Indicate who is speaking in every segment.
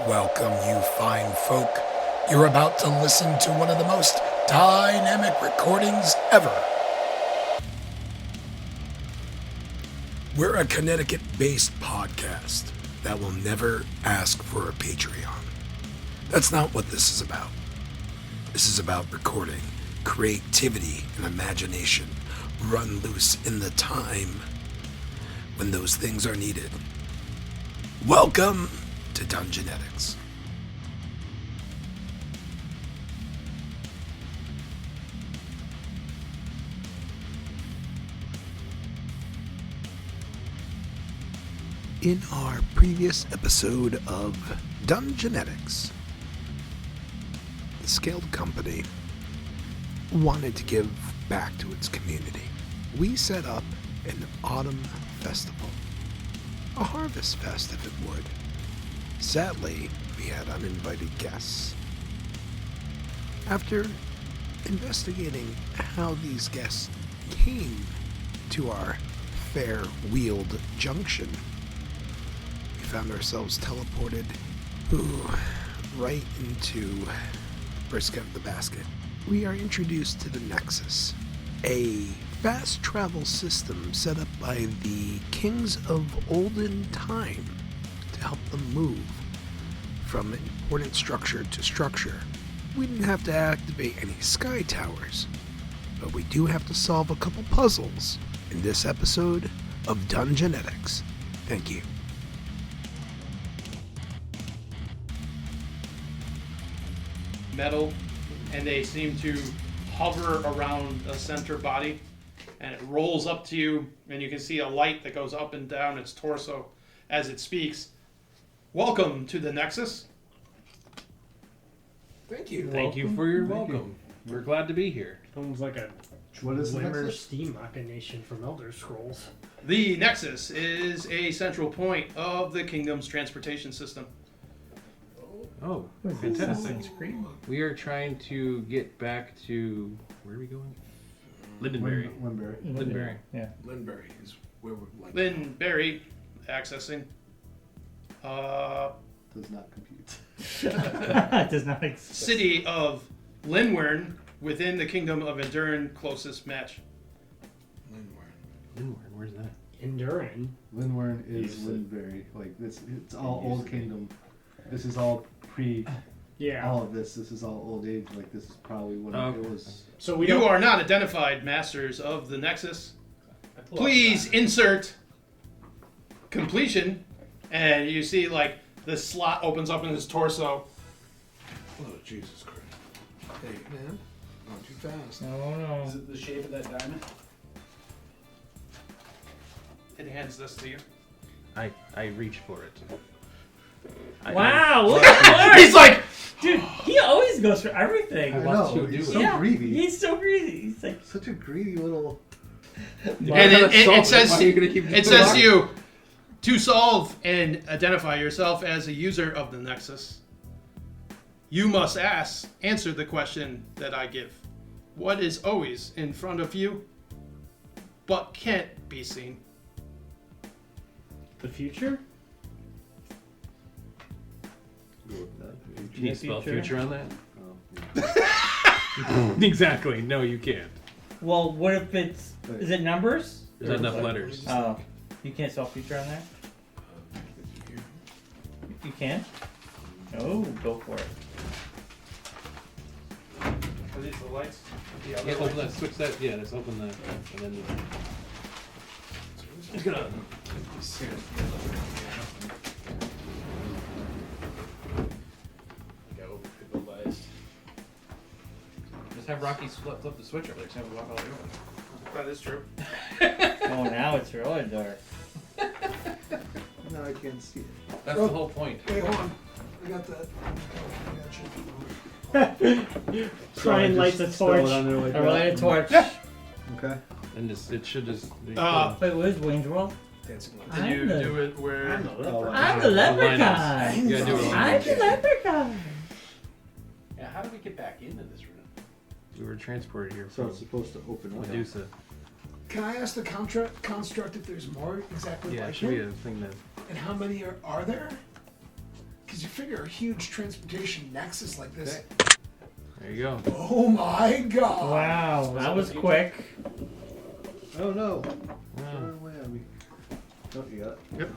Speaker 1: Welcome, you fine folk. You're about to listen to one of the most dynamic recordings ever. We're a Connecticut-based podcast that will never ask for a Patreon. That's not what this is about. This is about recording, creativity, and imagination run loose in the time when those things are needed. Welcome to Dungeonetics. In our previous episode of Dungeonetics, the Scaled Company wanted to give back to its community. We set up an autumn festival, a harvest fest if it would. Sadly, we had uninvited guests. After investigating how these guests came to our fair-wheeled junction, we found ourselves teleported right into brisket of the basket. We are introduced to the Nexus, a fast travel system set up by the kings of olden time to help them move from important structure to structure. We didn't have to activate any sky towers, but we do have to solve a couple puzzles in this episode of Dungeonetics. Thank you.
Speaker 2: Metal, and they seem to hover around a center body, and it rolls up to you, and you can see a light that goes up and down its torso as it speaks. Welcome to the Nexus.
Speaker 1: Thank you.
Speaker 3: Thank you for your welcome. We're glad to be here.
Speaker 4: Almost like a
Speaker 5: What is the
Speaker 4: Glimmer
Speaker 5: Nexus?
Speaker 4: steam machination from Elder Scrolls.
Speaker 2: The Nexus is a central point of the kingdom's transportation system.
Speaker 3: Oh, fantastic. We are trying to get back to... Where are we going? Lindenberry.
Speaker 5: Lindenberry.
Speaker 3: Yeah.
Speaker 1: Lindberry is where we're like.
Speaker 2: Lynn Berry, accessing.
Speaker 5: Does not compute.
Speaker 4: It does not exist.
Speaker 2: City of Linwern within the kingdom of Endurin, closest match.
Speaker 3: Lindenberry, where's that?
Speaker 4: Enduring.
Speaker 5: Linwern is
Speaker 4: Used to-
Speaker 5: Lindenberry. Like this, it's all
Speaker 4: Used
Speaker 5: old
Speaker 4: to be.
Speaker 5: kingdom. This is all pre.
Speaker 4: Yeah.
Speaker 5: All of this. This is all old age. Like this is probably when it was.
Speaker 4: So we
Speaker 2: You
Speaker 4: don't.
Speaker 2: are not identified masters of the Nexus. Please insert completion, and you see like the slot opens up in his torso.
Speaker 1: Oh, Jesus Christ. Hey, man. Not too fast.
Speaker 4: No.
Speaker 6: Is it the shape of that diamond?
Speaker 2: It hands this to you.
Speaker 3: I reach for it.
Speaker 4: Wow, look at
Speaker 2: He's like,
Speaker 4: dude, he always goes for everything.
Speaker 5: I
Speaker 3: want
Speaker 5: know.
Speaker 3: to
Speaker 5: He's
Speaker 3: do
Speaker 5: so
Speaker 4: Yeah,
Speaker 5: greedy.
Speaker 4: He's so greedy. He's like,
Speaker 5: Such a greedy little.
Speaker 2: and it says to you to solve and identify yourself as a user of the Nexus. You must answer the question that I give. What is always in front of you, but can't be seen?
Speaker 4: the future?
Speaker 3: Can you spell future on that?
Speaker 5: Oh,
Speaker 3: Exactly. No, you can't.
Speaker 7: Well, what if it's... Is it numbers?
Speaker 3: There's not enough letters.
Speaker 7: Oh. You can't spell future on there? You can? Oh, go for it.
Speaker 2: Are these the lights?
Speaker 3: Yeah, open that. Switch that. Yeah, let's open that. And then... Just gonna... Just have Rocky flip the switch over there. Just have him walk all the way over.
Speaker 2: That is true.
Speaker 7: Oh, now it's really dark.
Speaker 5: no, I can't see it.
Speaker 3: That's the whole point.
Speaker 1: Hey, hold on. I got that. I got you.
Speaker 4: Try and light the torch.
Speaker 7: I light a torch.
Speaker 5: Okay.
Speaker 3: And just, it should just... Be
Speaker 7: Wait, what is Wayne's World?
Speaker 1: Dancing lights.
Speaker 2: Did you do it where...
Speaker 4: I'm the leprechaun.
Speaker 7: I'm the leprechaun.
Speaker 3: You gotta do it.
Speaker 7: I'm the leprechaun.
Speaker 6: Yeah, how do we get back into this room?
Speaker 3: We were transported here
Speaker 5: So
Speaker 3: from
Speaker 5: it's supposed to open up.
Speaker 3: Medusa.
Speaker 1: Can I ask the construct if there's more exactly
Speaker 3: Yeah, it
Speaker 1: like
Speaker 3: should be
Speaker 1: it?
Speaker 3: a thing that...
Speaker 1: And how many are there? Because you figure a huge transportation nexus like this.
Speaker 3: Okay. There you go.
Speaker 1: Oh my god!
Speaker 4: Wow, that was quick.
Speaker 5: Oh no.
Speaker 3: Wow.
Speaker 5: Turn away on me. Oh, you got it.
Speaker 2: Yep.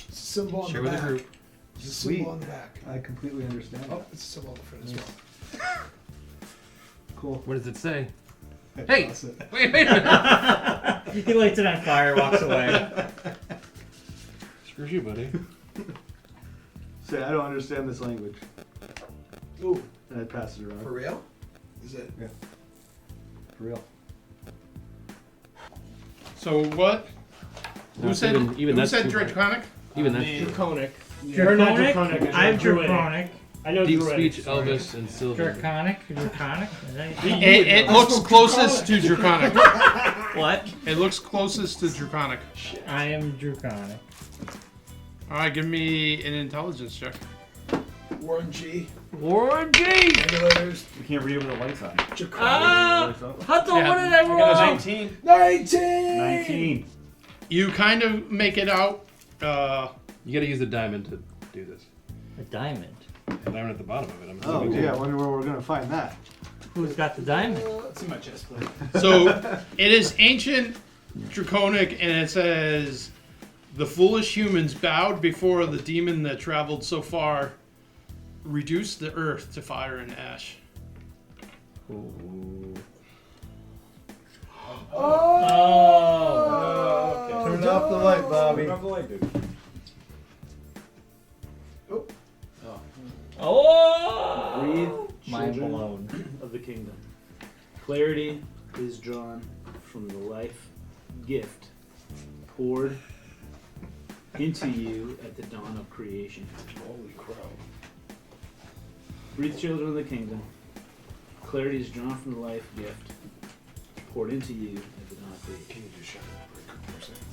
Speaker 1: It's a symbol on
Speaker 3: Share
Speaker 1: the
Speaker 3: with
Speaker 1: back.
Speaker 3: the group.
Speaker 1: It's a
Speaker 5: Sweet.
Speaker 1: symbol on the back.
Speaker 5: I completely understand.
Speaker 1: Oh, it's a symbol on the front as well.
Speaker 5: Cool.
Speaker 3: What does it say?
Speaker 5: I
Speaker 3: Hey!
Speaker 5: toss it.
Speaker 3: Wait a minute.
Speaker 4: He lights it on fire, walks away.
Speaker 3: Screw you, buddy.
Speaker 5: Say, I don't understand this language.
Speaker 1: Ooh,
Speaker 5: And I pass it around.
Speaker 1: for real? Is it?
Speaker 5: Yeah. For real.
Speaker 2: So what? Who
Speaker 3: No,
Speaker 2: said?
Speaker 3: even
Speaker 2: who
Speaker 3: that's
Speaker 2: said
Speaker 3: too hard.
Speaker 2: draconic?
Speaker 3: Even that's
Speaker 7: Draconic.
Speaker 4: You're not
Speaker 7: Draconic?
Speaker 4: draconic.
Speaker 7: I
Speaker 4: I'm
Speaker 7: know Druidic.
Speaker 4: draconic.
Speaker 7: I know
Speaker 3: deep
Speaker 7: Druidic,
Speaker 3: speech,
Speaker 7: sorry.
Speaker 3: Elvis, and Sylvan.
Speaker 4: Draconic? Draconic?
Speaker 2: It looks closest to draconic.
Speaker 4: What?
Speaker 2: It looks closest to draconic.
Speaker 4: I am draconic.
Speaker 2: All right, give me an intelligence check.
Speaker 1: Warren G.
Speaker 3: Warren G!
Speaker 1: Regulators.
Speaker 5: You can't read it with the lights on.
Speaker 4: Ah! Hudson,
Speaker 2: Yeah.
Speaker 4: what did I
Speaker 7: I got a
Speaker 4: roll?
Speaker 7: 19.
Speaker 1: 19!
Speaker 5: 19.
Speaker 2: You kind of make it out.
Speaker 3: You gotta use the diamond to do this.
Speaker 4: A diamond.
Speaker 3: The diamond at the bottom of it. I'm
Speaker 5: Oh,
Speaker 3: assuming.
Speaker 5: yeah. I wonder where we're going to find that.
Speaker 4: Who's got the diamond?
Speaker 7: It's in my chest plate.
Speaker 2: So it is ancient draconic, and it says, "The foolish humans bowed before the demon that traveled so far, reduced the earth to fire and ash."
Speaker 4: Ooh.
Speaker 1: Oh!
Speaker 7: Okay.
Speaker 5: Turn off the light, Bobby.
Speaker 7: Turn off the light, dude.
Speaker 4: Oh!
Speaker 8: Breathe,
Speaker 4: Mind
Speaker 8: children
Speaker 4: blown.
Speaker 8: of the kingdom. Clarity is drawn from the life gift poured into you at the dawn of creation.
Speaker 1: Holy crow.
Speaker 8: Breathe, children of the kingdom. Clarity is drawn from the life gift poured into you at the dawn of creation.
Speaker 1: Can you just shut it for a couple more seconds?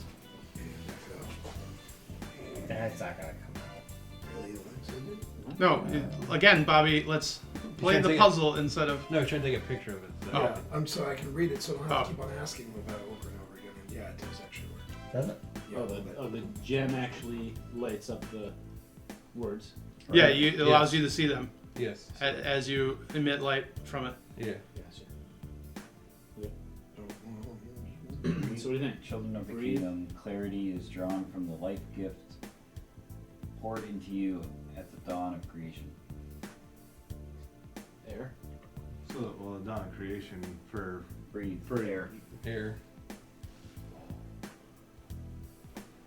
Speaker 4: That's not gonna come out.
Speaker 1: Really?
Speaker 2: No, again, Bobby. Let's play the puzzle instead of.
Speaker 3: No, trying to take a picture of it. So.
Speaker 2: Oh.
Speaker 1: Yeah, I'm so I can read it, so I don't have
Speaker 2: Oh.
Speaker 1: to keep on asking him about it over and over again. And yeah, it does actually work.
Speaker 4: Does it?
Speaker 1: Yeah, a little bit.
Speaker 8: The gem actually lights up the words.
Speaker 2: Yeah, it allows you to see them
Speaker 3: Yes.
Speaker 2: as you emit light from it.
Speaker 3: Yeah.
Speaker 8: Yes. So what do you think?
Speaker 9: Children of the
Speaker 8: Breathe.
Speaker 9: kingdom, clarity is drawn from the life gift poured into you at the dawn of creation.
Speaker 8: Air.
Speaker 5: So, well, dawn of creation for
Speaker 9: Breathe.
Speaker 5: air.
Speaker 3: Air.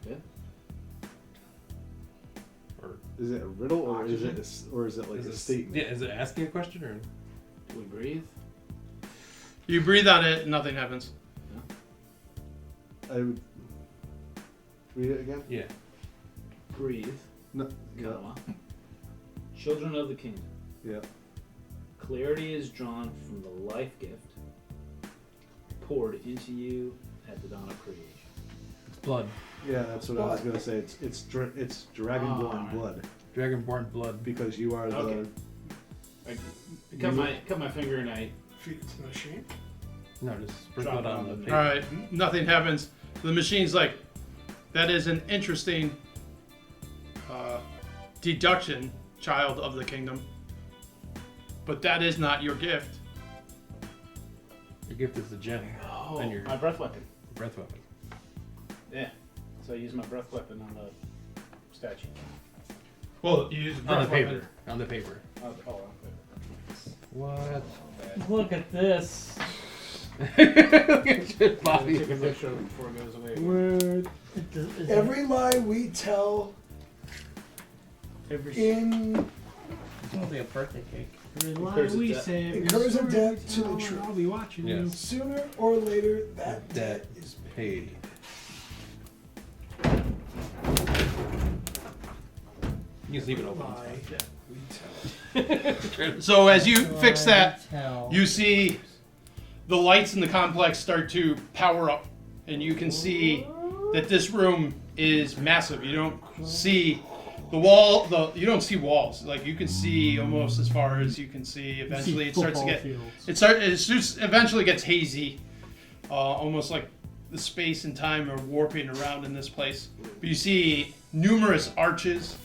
Speaker 8: Yeah.
Speaker 3: Or
Speaker 5: Is it a riddle or is
Speaker 1: Oxygen?
Speaker 5: it like
Speaker 3: is
Speaker 5: a
Speaker 3: it,
Speaker 5: statement?
Speaker 3: yeah, is it asking a question or?
Speaker 8: Do we breathe?
Speaker 2: You breathe on it, nothing happens.
Speaker 5: I would read it again.
Speaker 3: Yeah.
Speaker 8: Breathe.
Speaker 5: No.
Speaker 8: Comma. Children of the kingdom.
Speaker 5: Yeah.
Speaker 8: Clarity is drawn from the life gift poured into you at the dawn of creation.
Speaker 3: It's blood.
Speaker 5: Yeah, that's what I was gonna say. It's dragonborn
Speaker 8: Alright.
Speaker 5: blood
Speaker 3: Dragonborn blood.
Speaker 5: because you are the.
Speaker 8: Okay. I cut my finger and I
Speaker 1: Feed it to the machine.
Speaker 3: No, just sprinkle
Speaker 8: Drop
Speaker 3: it
Speaker 8: it
Speaker 3: on
Speaker 8: on
Speaker 3: the
Speaker 8: the-
Speaker 3: paper.
Speaker 2: All right, nothing happens. The machine's like, that is an interesting deduction, child of the kingdom. But that is not your gift.
Speaker 3: Your gift is the gem and your
Speaker 8: my breath weapon.
Speaker 3: breath weapon.
Speaker 8: Yeah. So I use my breath weapon on the statue.
Speaker 2: Well, you use
Speaker 3: On the
Speaker 2: breath
Speaker 3: paper.
Speaker 2: weapon.
Speaker 3: On the paper.
Speaker 8: Oh, okay.
Speaker 3: What?
Speaker 4: Look at this.
Speaker 3: Bobby.
Speaker 8: Take a picture of it before it goes away.
Speaker 1: Word. Every lie we tell in
Speaker 4: It's gonna be a birthday cake.
Speaker 8: Incurs a debt.
Speaker 1: incurs a debt to the truth.
Speaker 7: I'll be watching you.
Speaker 3: Yes.
Speaker 1: Sooner or later, that debt is
Speaker 3: Paid. You just leave it open.
Speaker 1: lie
Speaker 3: It's
Speaker 1: we tell.
Speaker 3: fine.
Speaker 2: So as you fix that,
Speaker 4: Tell.
Speaker 2: you see the lights in the complex start to power up, and you can see that this room is massive. You don't see the wall. You don't see walls. Like you can see almost as far as you can see. Eventually, it starts to get. It just eventually gets hazy, almost like the space and time are warping around in this place. But you see numerous arches.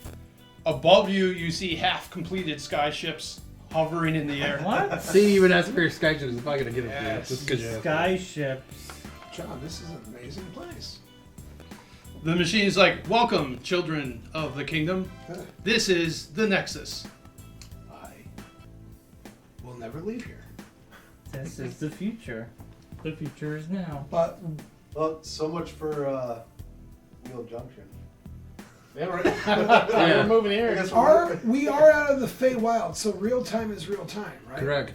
Speaker 2: Above you, you see half-completed skyships hovering in the air.
Speaker 4: What?
Speaker 3: See, even as for your skyships, it's probably gonna get it.
Speaker 2: Yes.
Speaker 3: Just good.
Speaker 4: Sky ships.
Speaker 1: John, this is an amazing place.
Speaker 2: The machine is like, welcome, children of the kingdom. This is the Nexus.
Speaker 1: I will never leave here.
Speaker 4: This is the future. The future is now.
Speaker 1: But
Speaker 5: Well, so much for Wheel Junction.
Speaker 6: Yeah, right.
Speaker 3: Yeah.
Speaker 6: We're moving here.
Speaker 5: I guess
Speaker 1: we are out of the Feywild, so real time is real time, right?
Speaker 3: Correct.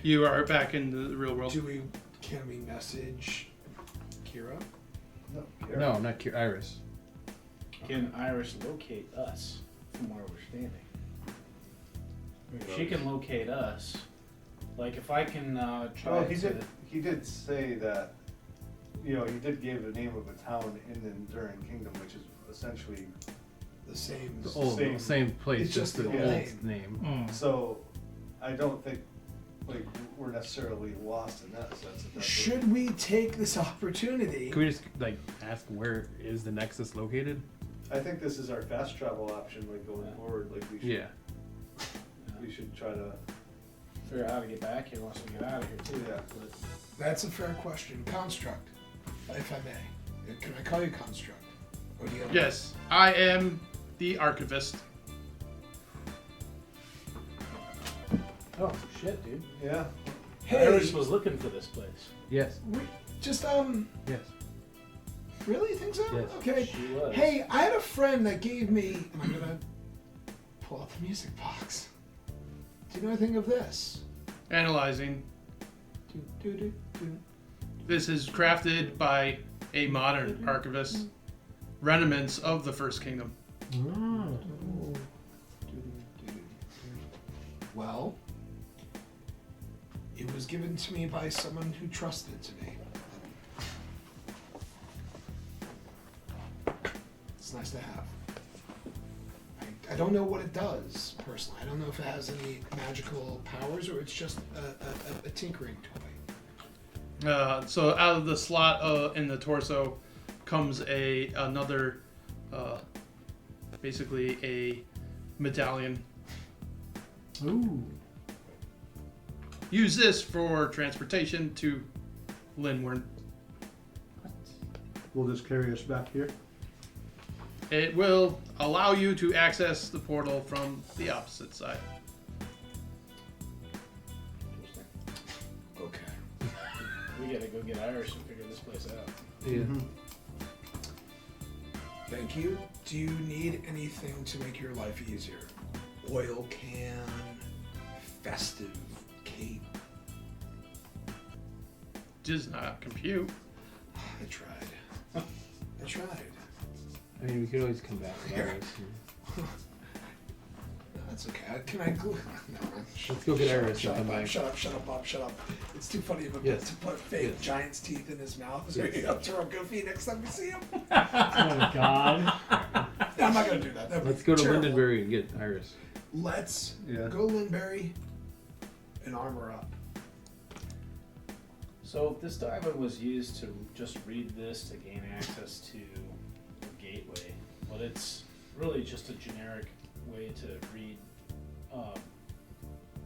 Speaker 2: You are back in the real world.
Speaker 1: Can we message Kira?
Speaker 3: No, not Iris.
Speaker 6: Can Iris locate us from where we're standing? If she can locate us, like if I can try
Speaker 5: Well,
Speaker 6: to...
Speaker 5: he did say that, you know, he did give the name of a town in the Enduring Kingdom, which is essentially
Speaker 1: The same.
Speaker 3: The old,
Speaker 5: Same.
Speaker 3: same place,
Speaker 1: It's
Speaker 3: just
Speaker 1: just
Speaker 3: the
Speaker 1: the
Speaker 3: old
Speaker 1: name.
Speaker 3: name.
Speaker 5: So, I don't think like we're necessarily lost in that sense. If that's
Speaker 1: Should we take this opportunity?
Speaker 3: Can we just like ask where is the Nexus located?
Speaker 5: I think this is our fast travel option, like going forward. Like we should,
Speaker 3: Yeah.
Speaker 5: we should try to.
Speaker 6: figure out how to get back here once we get out of here too.
Speaker 5: Yeah.
Speaker 6: But
Speaker 1: That's a fair question. Construct, if I may. Can I call you Construct? Or do you have
Speaker 2: Yes, I am the Archivist.
Speaker 6: oh shit, dude!
Speaker 5: Yeah.
Speaker 1: Hey,
Speaker 6: Iris was looking for this place.
Speaker 3: Yes.
Speaker 1: just
Speaker 3: Yes.
Speaker 1: really think so?
Speaker 3: Yes.
Speaker 1: Okay.
Speaker 6: She was.
Speaker 1: Hey, I had a friend that gave me. I'm gonna pull out the music box. Do you know anything of this?
Speaker 2: Analyzing.
Speaker 1: Do, do, do, do.
Speaker 2: This is crafted by a modern archivist. Remnants of the First Kingdom.
Speaker 1: Well, it was given to me by someone who trusted to me. It's nice to have. I don't know what it does, personally. I don't know if it has any magical powers or it's just a tinkering toy.
Speaker 2: So out of the slot in the torso comes another, basically a medallion.
Speaker 8: Ooh.
Speaker 2: Use this for transportation to Linwern.
Speaker 5: Will this carry us back here?
Speaker 2: It will allow you to access the portal from the opposite side.
Speaker 1: Okay.
Speaker 6: We gotta go get Iris and figure this place out.
Speaker 3: Yeah.
Speaker 1: Thank you. Do you need anything to make your life easier? Oil can, festive cape.
Speaker 2: Does not compute.
Speaker 1: I tried. I tried.
Speaker 3: I mean, we could always come back to Iris.
Speaker 1: No, that's okay. Can I glue? No.
Speaker 3: Let's go get Iris
Speaker 1: Shut
Speaker 3: and
Speaker 1: up,
Speaker 3: come
Speaker 1: Bob.
Speaker 3: back.
Speaker 1: Shut up, shut up, Bob. Shut up. It's too funny of a
Speaker 3: Yes.
Speaker 1: bit to put fake
Speaker 3: Yes.
Speaker 1: giant's teeth in his mouth. It's
Speaker 3: Yes.
Speaker 1: going up to our goofy next time we see him.
Speaker 4: Oh God.
Speaker 1: No, I'm not going to do that. That'd be
Speaker 3: Let's go to
Speaker 1: terrible.
Speaker 3: Lindenberry and get Iris.
Speaker 1: Let's
Speaker 5: Yeah.
Speaker 1: go Lindberry and armor up.
Speaker 6: So if this diamond was used to just read this to gain access to the gateway, but it's really just a generic way to read,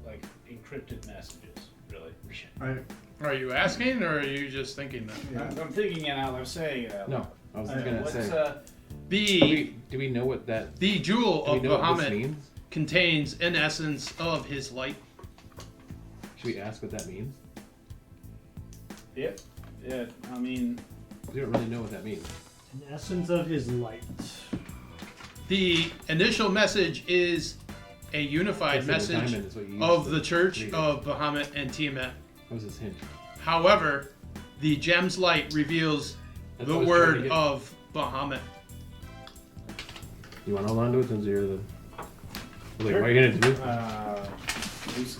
Speaker 6: like encrypted messages, really.
Speaker 5: Right.
Speaker 2: Are you asking, or are you just thinking that?
Speaker 5: Yeah.
Speaker 6: I'm thinking it out. I'm saying it out.
Speaker 3: No, I was gonna
Speaker 6: What's,
Speaker 3: say. Do we know what that?
Speaker 2: The jewel
Speaker 3: Do we
Speaker 2: of
Speaker 3: know what this
Speaker 2: Bahamut
Speaker 3: means?
Speaker 2: contains an essence of his light.
Speaker 3: Should we ask what that means?
Speaker 6: Yep. Yeah. I mean,
Speaker 3: We don't really know what that means.
Speaker 4: An essence of his light.
Speaker 2: The initial message is a unified
Speaker 3: That's the
Speaker 2: message
Speaker 3: diamond is what you use
Speaker 2: of
Speaker 3: to
Speaker 2: the Church
Speaker 3: read it.
Speaker 2: of Bahamut and Tiamat.
Speaker 3: What was his hint?
Speaker 2: However, the gem's light reveals
Speaker 3: That's
Speaker 2: the
Speaker 3: what I was trying to
Speaker 2: word
Speaker 3: get.
Speaker 2: of Bahamut.
Speaker 3: You want to hold on to it since you're the. Like, why are you gonna do?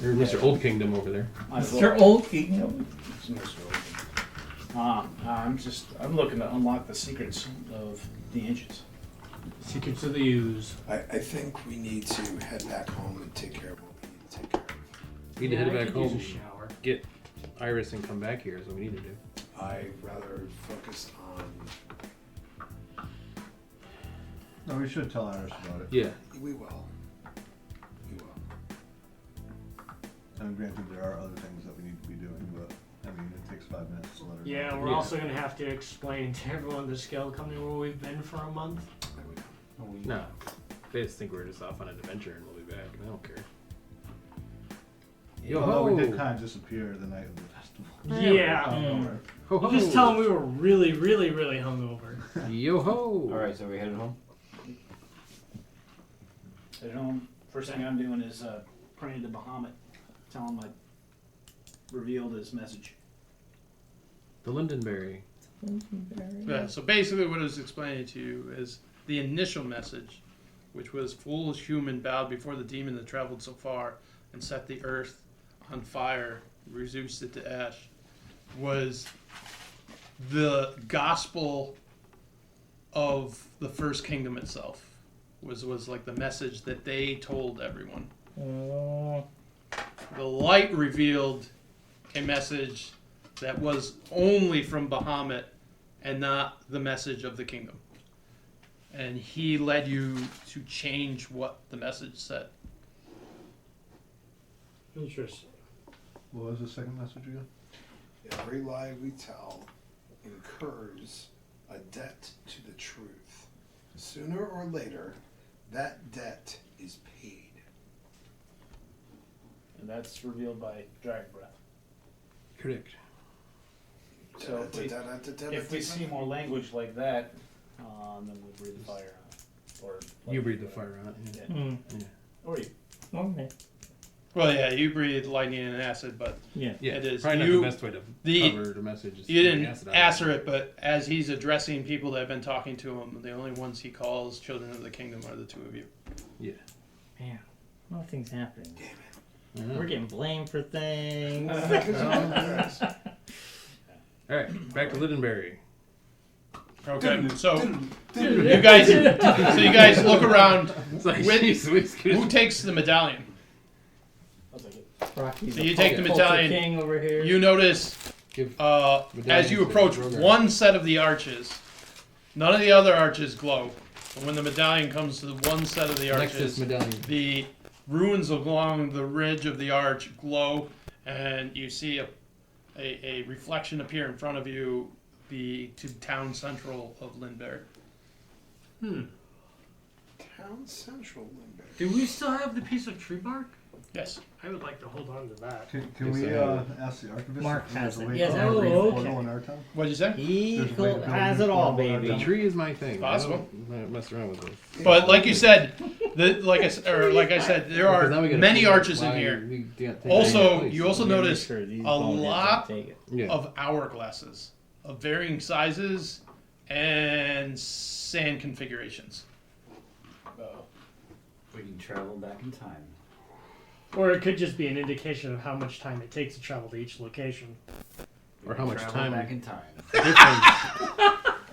Speaker 3: You're Mr. Old Kingdom over there.
Speaker 4: Mr. Old Kingdom.
Speaker 6: I'm looking to unlock the secrets of the ancients.
Speaker 4: Secrets of the Ooze.
Speaker 1: I think we need to head back home and take care of what we need to take care of.
Speaker 3: We need to head
Speaker 4: I
Speaker 3: back
Speaker 4: could
Speaker 3: home,
Speaker 4: use a shower.
Speaker 3: get Iris, and come back here. Is what we need to do.
Speaker 1: I rather focused on.
Speaker 5: No, we should tell Iris about it.
Speaker 3: Yeah.
Speaker 1: We will. We will.
Speaker 5: And granted, there are other things that we need to be doing, but I mean, it takes 5 minutes to let her know.
Speaker 10: Yeah, we're also going to have to explain to everyone the scale company where we've been for a month.
Speaker 3: No. They just think we're just off on an adventure and we'll be back. I don't care.
Speaker 5: Although we did kind of disappear the night of the festival.
Speaker 10: Yeah.
Speaker 3: Ho ho.
Speaker 10: Just tell them we were really, really, really hungover.
Speaker 3: Yo ho.
Speaker 9: Alright, so we headed home?
Speaker 8: At home, first thing I'm doing is praying to Bahamut, telling him I revealed his message.
Speaker 3: The Lindenberry.
Speaker 2: Yeah, so basically what I was explaining to you is the initial message, which was foolish human bowed before the demon that traveled so far and set the earth on fire, reduced it to ash, was the gospel of the first kingdom itself. Was like the message that they told everyone. The light revealed a message that was only from Bahamut and not the message of the kingdom. And he led you to change what the message said.
Speaker 10: Interesting.
Speaker 5: What was the second message again?
Speaker 1: Every lie we tell incurs a debt to the truth. Sooner or later, that debt is paid.
Speaker 6: And that's revealed by dragon breath.
Speaker 3: Correct.
Speaker 6: So if we see more language like that, then we'll breathe the fire on it. Or
Speaker 3: You breathe the fire on it.
Speaker 6: Yeah.
Speaker 3: Yeah.
Speaker 6: Or you.
Speaker 10: Okay.
Speaker 2: Well, yeah, you breathe lightning and acid, but
Speaker 3: Yeah.
Speaker 2: it is
Speaker 3: Probably
Speaker 2: you.
Speaker 3: not the best way to cover the message. Is
Speaker 2: You didn't
Speaker 3: acid on it.
Speaker 2: answer it, but as he's addressing people that have been talking to him, the only ones he calls children of the kingdom are the two of you.
Speaker 3: Yeah.
Speaker 4: Man, nothing's happening.
Speaker 3: Yeah.
Speaker 4: We're getting blamed for things.
Speaker 3: All right, back to Lindenberry.
Speaker 2: Okay, so you guys look around.
Speaker 3: It's like,
Speaker 2: With-
Speaker 3: jeez,
Speaker 2: Who takes the medallion?
Speaker 6: I'll take it.
Speaker 4: Rocky's
Speaker 2: So you
Speaker 4: a
Speaker 2: take the
Speaker 4: culture
Speaker 2: medallion.
Speaker 4: king over here.
Speaker 2: You notice
Speaker 3: Give
Speaker 2: as
Speaker 3: medallions
Speaker 2: you
Speaker 3: to
Speaker 2: approach
Speaker 3: Rogar.
Speaker 2: one set of the arches, none of the other arches glow. But when the medallion comes to the one set of the
Speaker 3: Nexus
Speaker 2: arches,
Speaker 3: medallion.
Speaker 2: the runes along the ridge of the arch glow, and you see a reflection appear in front of you, the town central of Lindbergh.
Speaker 1: Town Central Limber.
Speaker 10: Do we still have the piece of tree bark?
Speaker 2: Yes.
Speaker 10: I would like to hold on to that.
Speaker 5: Can we ask the archivist?
Speaker 4: Mark
Speaker 5: if there's
Speaker 4: has
Speaker 5: a
Speaker 4: it.
Speaker 5: way
Speaker 4: Yes,
Speaker 5: to
Speaker 10: oh,
Speaker 5: read
Speaker 10: okay.
Speaker 5: portal in our town?
Speaker 2: What did you say?
Speaker 4: He
Speaker 5: There's a way to build
Speaker 4: has
Speaker 5: a
Speaker 4: it all,
Speaker 5: portal in our
Speaker 4: baby.
Speaker 5: town.
Speaker 3: The tree is my thing.
Speaker 2: Possible.
Speaker 3: I don't mess around with this.
Speaker 2: But like you said, like I said, there are
Speaker 3: Because now we gotta
Speaker 2: many
Speaker 3: figure out
Speaker 2: arches in
Speaker 3: why
Speaker 2: here.
Speaker 3: we can't take
Speaker 2: Also,
Speaker 3: any place.
Speaker 2: you also
Speaker 4: We're gonna
Speaker 2: notice
Speaker 4: make sure these
Speaker 2: a
Speaker 4: boneheads don't
Speaker 2: lot
Speaker 4: take it.
Speaker 3: Yeah.
Speaker 2: of hourglasses of varying sizes and sand configurations.
Speaker 9: We can travel back in time.
Speaker 10: Or it could just be an indication of how much time it takes to travel to each location.
Speaker 3: Or how much
Speaker 9: Travel
Speaker 3: time
Speaker 9: back in time.
Speaker 3: difference.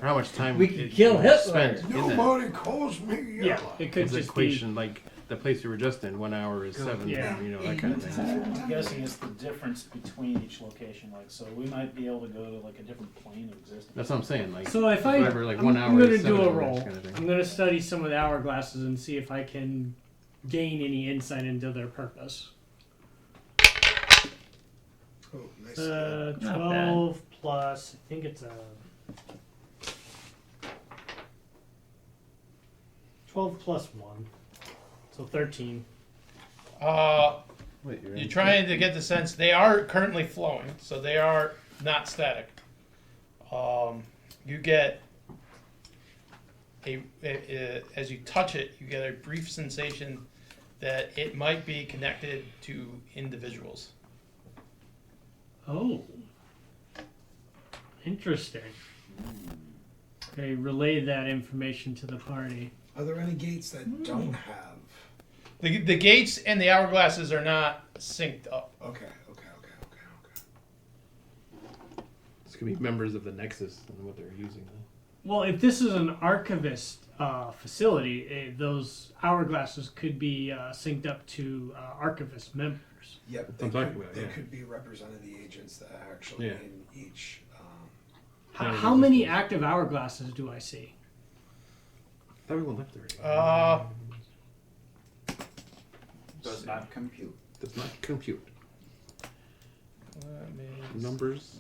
Speaker 3: Or how much time
Speaker 4: We could
Speaker 3: it
Speaker 4: kill
Speaker 3: was
Speaker 4: Hitler.
Speaker 3: spent in that.
Speaker 1: Nobody calls me
Speaker 10: Yeah,
Speaker 1: yellow.
Speaker 10: it could
Speaker 3: It's
Speaker 10: just
Speaker 3: equation, like the place we were just in, 1 hour is 7,
Speaker 10: Yeah.
Speaker 3: you know, that kind of thing.
Speaker 6: I'm guessing it's the difference between each location. Like, so we might be able to go to like a different plane of existence.
Speaker 3: That's what I'm saying. Like,
Speaker 10: So if I,
Speaker 3: whatever, like
Speaker 10: I'm,
Speaker 3: 1
Speaker 10: I'm
Speaker 3: hour
Speaker 10: going to
Speaker 3: is
Speaker 10: do
Speaker 3: 7
Speaker 10: a
Speaker 3: hours
Speaker 10: roll.
Speaker 3: kind of thing.
Speaker 10: I'm going to study some of the hourglasses and see if I can gain any insight into their purpose.
Speaker 1: Oh, nice.
Speaker 10: 12 plus, I think it's a 12 plus 1, so 13.
Speaker 5: Wait,
Speaker 2: You're trying to get the sense they are currently flowing, so they are not static. You get as you touch it, you get a brief sensation that it might be connected to individuals.
Speaker 10: Oh, interesting. Okay, relay that information to the party.
Speaker 1: Are there any gates that don't have?
Speaker 2: The gates and the hourglasses are not synced up.
Speaker 1: Okay.
Speaker 3: This could be members of the Nexus and what they're using.
Speaker 10: Well, if this is an archivist facility, those hourglasses could be synced up to archivist members.
Speaker 1: Yep.
Speaker 3: That's what I'm talking about,
Speaker 1: They
Speaker 3: yeah.
Speaker 1: could be representing the agents that are actually
Speaker 3: Yeah.
Speaker 1: in each
Speaker 10: How many active hourglasses do I see?
Speaker 3: Everyone left already.
Speaker 9: Does not compute.
Speaker 3: Does not compute. Numbers.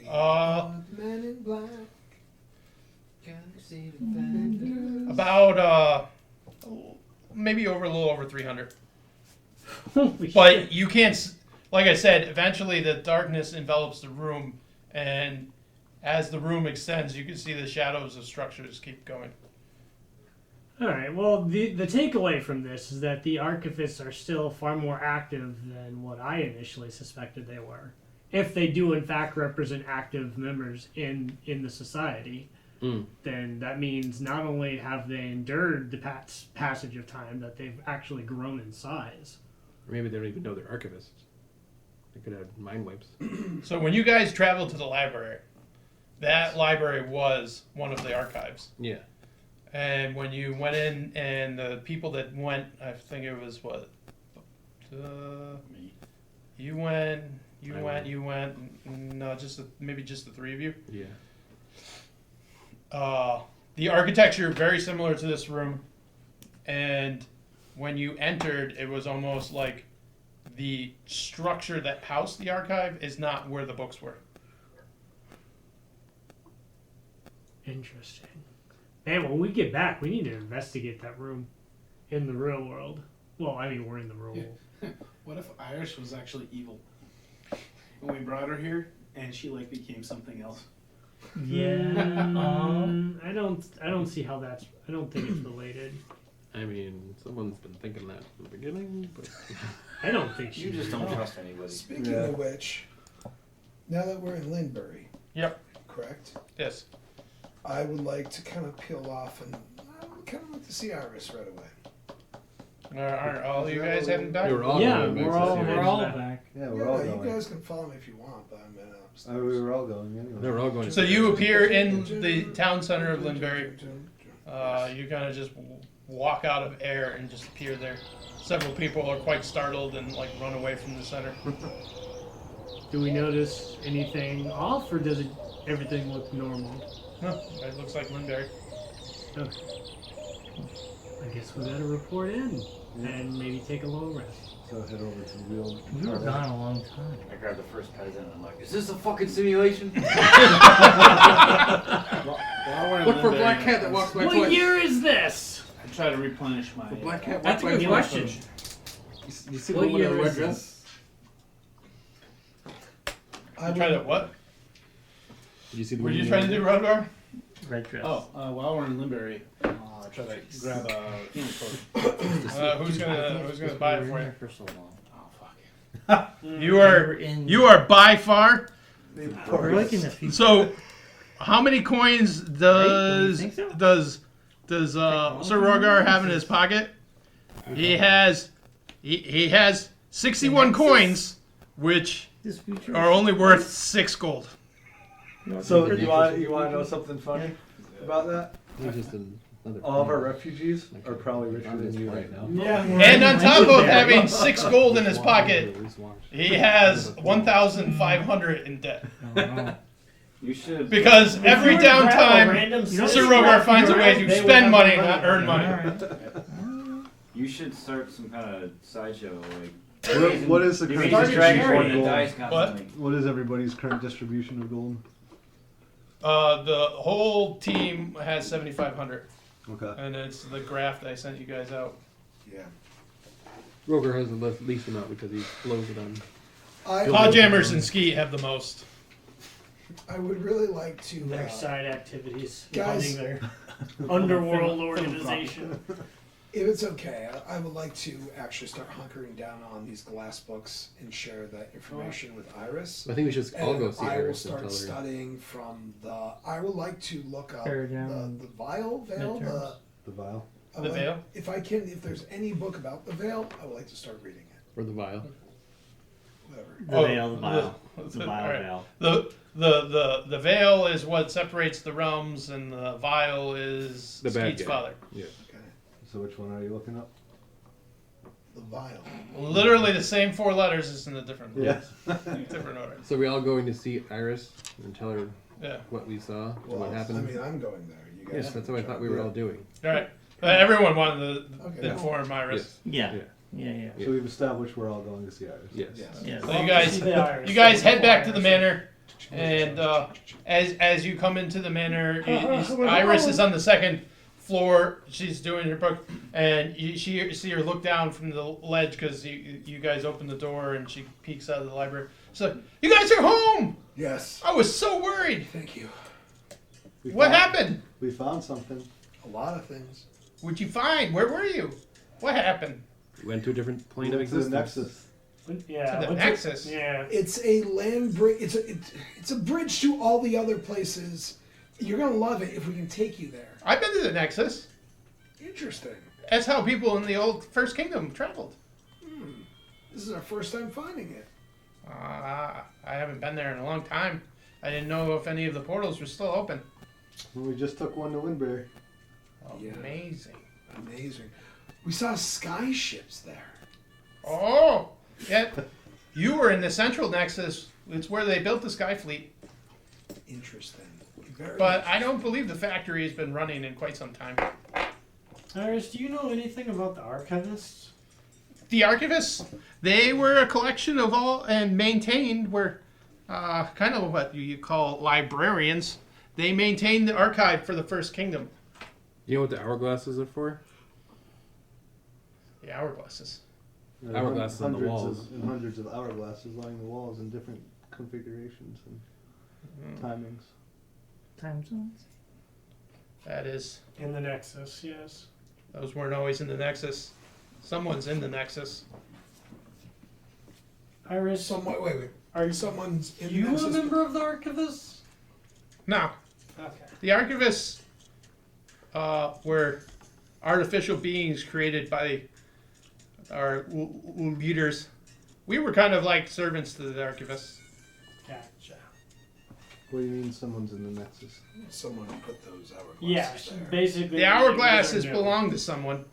Speaker 1: Men in black.
Speaker 2: About maybe a little over 300.
Speaker 10: Holy
Speaker 2: But
Speaker 10: shit.
Speaker 2: you can't, like I said, eventually the darkness envelops the room, and as the room extends, you can see the shadows of structures keep going.
Speaker 10: All right. Well, the takeaway from this is that the Archivists are still far more active than what I initially suspected they were. If they do in fact represent active members in the society, then that means not only have they endured the passage of time, that they've actually grown in size.
Speaker 3: Or maybe they don't even know they're archivists. They could have mind wipes.
Speaker 2: So when you guys traveled to the library, that library was one of the archives.
Speaker 3: Yeah.
Speaker 2: And when you went in, and the people that went, I think it was what?
Speaker 6: Me.
Speaker 2: You went. No, maybe just the three of you.
Speaker 3: Yeah.
Speaker 2: The architecture very similar to this room, and when you entered, it was almost like the structure that housed the archive is not where the books were.
Speaker 10: Interesting. Man, when we get back, we need to investigate that room in the real world. Well, I mean, we're in the real world.
Speaker 8: What if Iris was actually evil? And we brought her here, and she like became something else.
Speaker 10: Yeah. I don't see how that's. I don't think it's related.
Speaker 3: I mean, someone's been thinking that from the beginning, but
Speaker 10: I don't think she.
Speaker 9: You just don't trust anybody.
Speaker 1: Speaking of which, now that we're in Lindbury,
Speaker 2: Yep.
Speaker 1: correct?
Speaker 2: Yes.
Speaker 1: I would like to kind of peel off, and I would kind of like to see Iris right away.
Speaker 2: Aren't all you guys heading back?
Speaker 3: we were all
Speaker 10: Yeah,
Speaker 3: going back
Speaker 10: we're
Speaker 3: to
Speaker 10: all
Speaker 3: the
Speaker 10: we're
Speaker 3: series.
Speaker 10: all back.
Speaker 5: Yeah, we're all
Speaker 1: You
Speaker 5: going.
Speaker 1: guys can follow me if you want, but I'm upstairs.
Speaker 5: We were all going anyway.
Speaker 3: They were all going.
Speaker 2: So you appear in the town center of Lindbury. You kind of just walk out of air and just appear there. Several people are quite startled and like run away from the center.
Speaker 10: Do we notice anything off, or does everything look normal?
Speaker 2: No, it looks like Lindbury.
Speaker 10: Okay. I guess we gotta report in and maybe take a long rest.
Speaker 5: So head over to the real.
Speaker 7: We were gone a long time.
Speaker 9: I grabbed the first peasant and I'm like, is this a fucking simulation?
Speaker 8: While we're in
Speaker 3: Look for a
Speaker 8: Lindbury,
Speaker 3: black cat that walks by
Speaker 10: What
Speaker 3: twice.
Speaker 10: year is this?
Speaker 8: I try to replenish my.
Speaker 3: The black cat
Speaker 10: That's
Speaker 3: walks
Speaker 10: a
Speaker 3: by
Speaker 10: good
Speaker 3: twice.
Speaker 10: question.
Speaker 3: You see the
Speaker 10: What
Speaker 3: woman in
Speaker 10: year
Speaker 3: the red
Speaker 10: is
Speaker 3: dress?
Speaker 10: this?
Speaker 2: You try to what?
Speaker 3: Did you see the
Speaker 2: Were
Speaker 3: woman
Speaker 2: you
Speaker 3: in
Speaker 2: trying
Speaker 3: the
Speaker 2: to
Speaker 3: red
Speaker 2: do Rodgar?
Speaker 7: Red dress.
Speaker 8: While we're in Lindbury, I try to grab a healing potion.
Speaker 2: Who's gonna buy it for you?
Speaker 7: For so long.
Speaker 8: Oh fuck.
Speaker 2: You are by far.
Speaker 7: We're like in the future.
Speaker 2: So, how many coins does
Speaker 7: Right? Don't you think so?
Speaker 2: does Sir Rogar have in his pocket? He has 61 coins, which
Speaker 7: This future.
Speaker 2: are only worth 6 gold.
Speaker 5: So you want to know something funny about that?
Speaker 3: It's just another
Speaker 5: All of our refugees are probably richer than you right now.
Speaker 10: Yeah.
Speaker 2: And on top of having 6 gold in his pocket, he has 1,500 in debt.
Speaker 9: You should.
Speaker 2: Because every downtime, Sir Rogar finds a way to spend money, not earn money.
Speaker 9: You should start some kind of sideshow, like.
Speaker 5: What is the
Speaker 9: Raising
Speaker 5: current
Speaker 9: dragons
Speaker 5: distribution
Speaker 9: more
Speaker 5: of
Speaker 9: than
Speaker 5: gold?
Speaker 9: dice constantly.
Speaker 5: What is everybody's current distribution of gold?
Speaker 2: The whole team has 7,500.
Speaker 5: Okay.
Speaker 2: And it's the graph that I sent you guys out.
Speaker 1: Yeah.
Speaker 3: Roger has the least amount because he blows it on.
Speaker 2: Podjammers and Ski have the most.
Speaker 1: I would really like to.
Speaker 10: Their side activities,
Speaker 1: guys-
Speaker 10: funding their underworld organization.
Speaker 1: If it's okay, I would like to actually start hunkering down on these glass books and share that information with Iris.
Speaker 3: I think we should all go see
Speaker 1: I will
Speaker 3: Iris and
Speaker 1: start
Speaker 3: tell her.
Speaker 1: studying from the. I would like to look up
Speaker 7: Paradigm
Speaker 1: the vial veil.
Speaker 5: The vial.
Speaker 1: I would
Speaker 2: The
Speaker 1: like-
Speaker 2: veil?
Speaker 1: If I can, if there's any book about the veil, I would like to start reading it.
Speaker 3: Or the vial.
Speaker 1: Whatever.
Speaker 7: The veil, the vial. The vial
Speaker 2: Alright.
Speaker 7: veil.
Speaker 2: The veil is what separates the realms, and the vial is
Speaker 3: The bad
Speaker 2: Skeet's
Speaker 3: guy.
Speaker 2: father.
Speaker 3: Yeah.
Speaker 1: Okay.
Speaker 5: So which one are you looking up?
Speaker 1: The vial.
Speaker 2: Literally the same 4 letters, is in a different different order.
Speaker 3: So we're all going to see Iris and tell her
Speaker 2: Yeah.
Speaker 3: what we saw and
Speaker 1: Well,
Speaker 3: what happened?
Speaker 1: I mean, I'm going there. You guys
Speaker 3: Yes, that's what I thought we were all doing.
Speaker 2: All right. Everyone wanted to
Speaker 1: Okay.
Speaker 2: inform Iris.
Speaker 7: Yeah.
Speaker 3: Yeah.
Speaker 7: Yeah.
Speaker 5: So we've established we're all going to see Iris.
Speaker 3: Yes.
Speaker 7: Yes.
Speaker 2: So you guys head back to the manor, and as you come into the manor, Iris is on the second floor. She's doing her book, and you see her look down from the ledge because you guys open the door, and she peeks out of the library. So you guys are home.
Speaker 1: Yes.
Speaker 2: I was so worried.
Speaker 1: Thank you.
Speaker 2: What happened?
Speaker 5: We found something.
Speaker 1: A lot of things.
Speaker 2: What'd you find? Where were you? What happened?
Speaker 3: We went to a different plane of
Speaker 5: We went to the
Speaker 3: existence.
Speaker 5: Nexus.
Speaker 10: Yeah.
Speaker 2: To the Nexus.
Speaker 10: Yeah.
Speaker 1: It's a land bridge. It's a bridge to all the other places. You're gonna love it if we can take you there.
Speaker 2: I've been to the Nexus.
Speaker 1: Interesting.
Speaker 2: That's how people in the old First Kingdom traveled.
Speaker 1: This is our first time finding it.
Speaker 2: I haven't been there in a long time. I didn't know if any of the portals were still open.
Speaker 5: We just took one to Windbury.
Speaker 1: Yeah.
Speaker 2: Amazing.
Speaker 1: Amazing. We saw sky ships there.
Speaker 2: Oh, yeah. You were in the Central Nexus. It's where they built the Sky Fleet.
Speaker 1: Interesting. Very
Speaker 2: But I don't believe the factory has been running in quite some time.
Speaker 10: Iris, do you know anything about the Archivists?
Speaker 2: The Archivists, they were a collection of all and maintained were kind of what you call librarians. They maintained the archive for the First Kingdom.
Speaker 3: You know what the hourglasses are for?
Speaker 2: The hourglasses.
Speaker 3: Hourglasses on the walls.
Speaker 5: And hundreds of hourglasses lining the walls in different configurations and timings.
Speaker 7: Time zones.
Speaker 2: That is,
Speaker 10: In the Nexus, yes.
Speaker 2: those weren't always in the Nexus. Someone's in the Nexus.
Speaker 10: Iris,
Speaker 1: wait.
Speaker 10: are
Speaker 1: Someone's in
Speaker 10: you
Speaker 1: the
Speaker 10: a
Speaker 1: Nexus.
Speaker 10: member of the Archivists?
Speaker 2: No,
Speaker 10: Okay.
Speaker 2: the Archivists were artificial beings created by our leaders. We were kind of like servants to the Archivists.
Speaker 10: Gotcha.
Speaker 5: What do you mean someone's in the Nexus?
Speaker 1: Someone put those hourglasses
Speaker 10: Yeah,
Speaker 1: there.
Speaker 10: basically.
Speaker 2: The hourglasses
Speaker 10: they're
Speaker 2: belong to someone.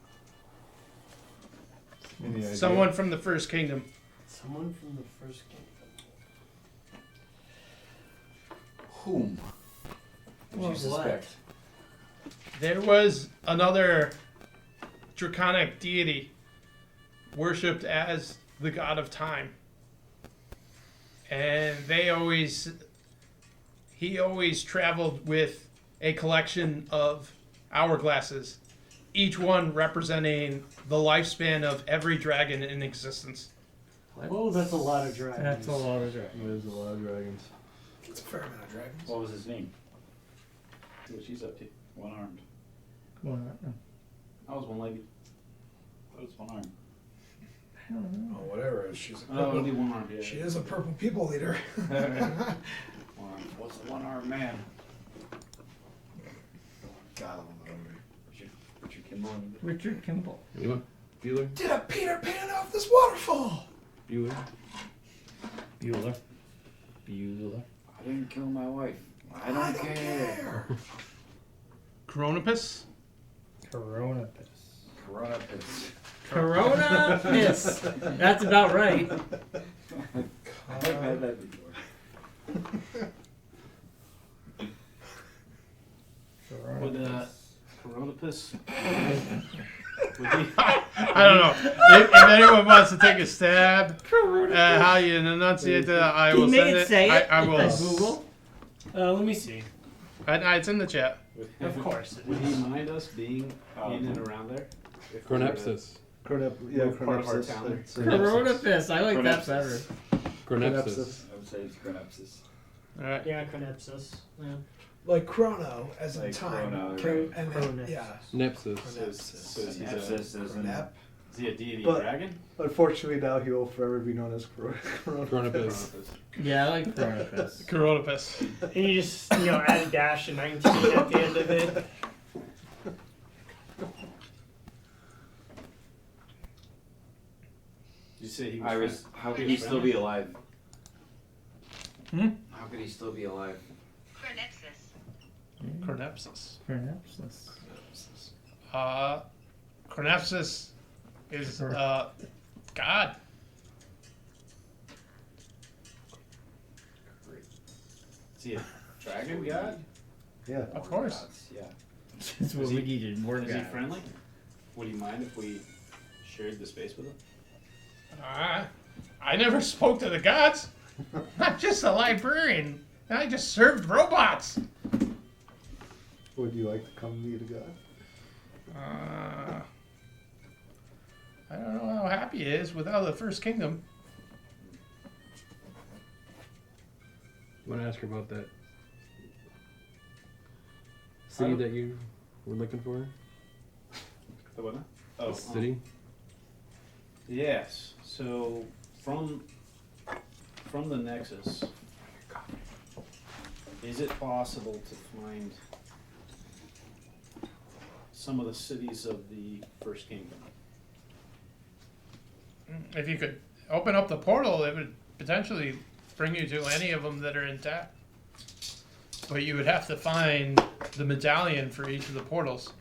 Speaker 5: Any idea?
Speaker 2: Someone from the First Kingdom.
Speaker 10: Someone from the First Kingdom.
Speaker 9: Whom? Would you suspect?
Speaker 2: There was another draconic deity worshipped as the god of time. And he always traveled with a collection of hourglasses, each one representing the lifespan of every dragon in existence.
Speaker 10: Oh, that's a lot of dragons.
Speaker 7: That's a lot of dragons.
Speaker 5: There's a lot of dragons.
Speaker 1: It's a fair amount of dragons.
Speaker 9: What was his name? See what she's up to. One armed. I was one legged. I was one armed.
Speaker 7: I don't know.
Speaker 1: Oh, whatever. She's a
Speaker 6: Oh,
Speaker 1: purple,
Speaker 6: only one arm, yeah.
Speaker 1: she is a purple people leader.
Speaker 9: One armed. What's the one armed man?
Speaker 1: God, I love that movie.
Speaker 9: Richard Kimball.
Speaker 7: Richard Kimball.
Speaker 3: Anyone? Bueller?
Speaker 1: Did a Peter Pan off this waterfall?
Speaker 3: Bueller?
Speaker 7: Bueller. Bueller.
Speaker 9: I didn't kill my wife. I don't care.
Speaker 2: Coronapus?
Speaker 7: Coronapus.
Speaker 9: Corona piss.
Speaker 7: Corona piss. That's about right.
Speaker 9: I've had that before.
Speaker 6: Would Coronapus?
Speaker 2: I don't know. If anyone wants to take a stab at how you enunciate that, I
Speaker 7: Can
Speaker 2: will
Speaker 7: you make
Speaker 2: send
Speaker 7: it
Speaker 2: it.
Speaker 7: say it?
Speaker 2: I will.
Speaker 7: Like Google?
Speaker 10: Let me see.
Speaker 2: It's in the chat.
Speaker 10: Of course.
Speaker 6: Would he mind us being in and around there? If we were to-
Speaker 3: Chronepsis.
Speaker 5: Yeah,
Speaker 6: Part of our
Speaker 5: Chronepsis.
Speaker 6: town.
Speaker 5: It's
Speaker 7: Corona piss. I like that
Speaker 9: Chronepsis.
Speaker 7: better.
Speaker 3: Chronepsis.
Speaker 9: I would say it's Chronepsis.
Speaker 2: All right.
Speaker 10: Yeah, Cronepsis. Yeah.
Speaker 1: Like chrono, as in
Speaker 9: Like
Speaker 1: time.
Speaker 9: chrono,
Speaker 1: And
Speaker 10: Chronepsis.
Speaker 1: yeah.
Speaker 3: Nepsis.
Speaker 6: So is he
Speaker 9: Nepsis is in
Speaker 1: Chronep.
Speaker 6: Is he a deity
Speaker 5: But-
Speaker 6: dragon?
Speaker 5: Unfortunately, now he will forever be known as Corona.
Speaker 3: Chronepis.
Speaker 7: Yeah, I like Corona piss.
Speaker 2: Coronapus.
Speaker 10: And you just, add a dash and 19 at the end of it.
Speaker 6: You say he was
Speaker 9: Iris, how could he still be alive? How could he still be alive?
Speaker 2: Chronepsis.
Speaker 7: Chronepsis.
Speaker 2: Chronepsis is God.
Speaker 6: Is he a dragon god?
Speaker 5: Yeah.
Speaker 2: Of course.
Speaker 6: Yeah.
Speaker 7: That's what we needed. More
Speaker 6: Is he
Speaker 7: guys.
Speaker 6: friendly? Would he mind if we shared the space with him?
Speaker 2: I never spoke to the gods. I'm just a librarian. I just served robots.
Speaker 5: Would you like to come meet a god?
Speaker 2: I don't know how happy he is without the First Kingdom.
Speaker 3: You want to ask her about that city that you were looking for?
Speaker 6: The what?
Speaker 3: The city?
Speaker 6: Yes. So from the Nexus, is it possible to find some of the cities of the First Kingdom?
Speaker 2: If you could open up the portal, it would potentially bring you to any of them that are intact. But you would have to find the medallion for each of the portals.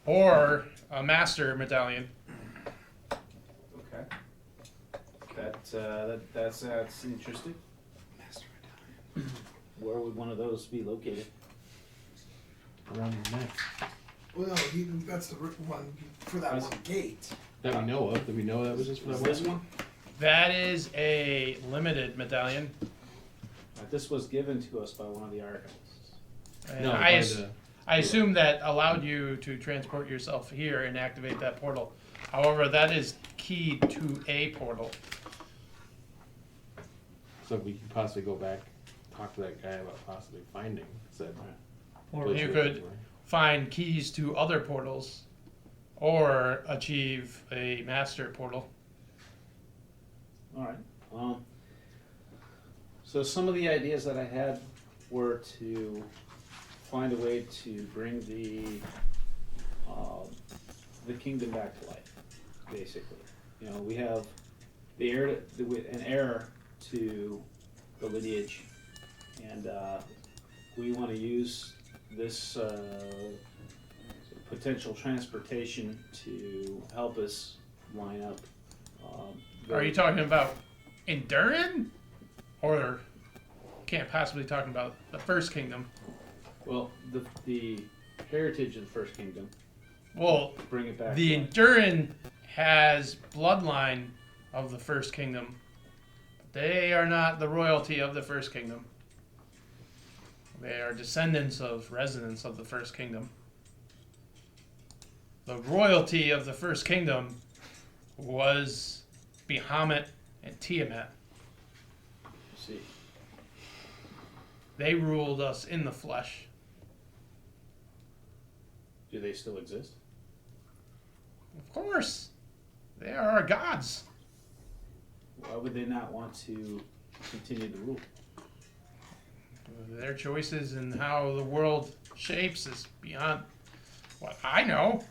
Speaker 2: Or a master medallion.
Speaker 6: Okay. That's interesting. Master medallion. Where would one of those be located?
Speaker 3: Around your neck.
Speaker 1: Well, that's the one for that one gate.
Speaker 3: That we know of. That we know that was just for that
Speaker 6: Is
Speaker 3: one?
Speaker 6: this one?
Speaker 2: That is a limited medallion.
Speaker 6: This was given to us by one of the archivists.
Speaker 2: And
Speaker 3: No,
Speaker 2: I assume that allowed you to transport yourself here and activate that portal. However, that is key to a portal.
Speaker 3: So we could possibly go back, talk to that guy about possibly finding said.
Speaker 2: Or
Speaker 3: place
Speaker 2: you
Speaker 3: where
Speaker 2: could
Speaker 3: they were.
Speaker 2: find keys to other portals or achieve a master portal.
Speaker 6: All right. So some of the ideas that I had were to find a way to bring the kingdom back to life, basically. You know, we have an heir to the lineage, and we want to use this potential transportation to help us line up.
Speaker 2: Are you talking about Endurin? Or can't possibly talking about the First Kingdom?
Speaker 6: Well, the heritage of the First Kingdom.
Speaker 2: Well,
Speaker 6: Bring it back.
Speaker 2: the
Speaker 6: to life.
Speaker 2: Endurin has bloodline of the First Kingdom. They are not the royalty of the First Kingdom. They are descendants of residents of the First Kingdom. The royalty of the First Kingdom was Bahamut and Tiamat.
Speaker 6: See.
Speaker 2: They ruled us in the flesh.
Speaker 6: Do they still exist?
Speaker 2: Of course. They are our gods.
Speaker 6: Why would they not want to continue to rule?
Speaker 2: Their choices and how the world shapes is beyond what I know.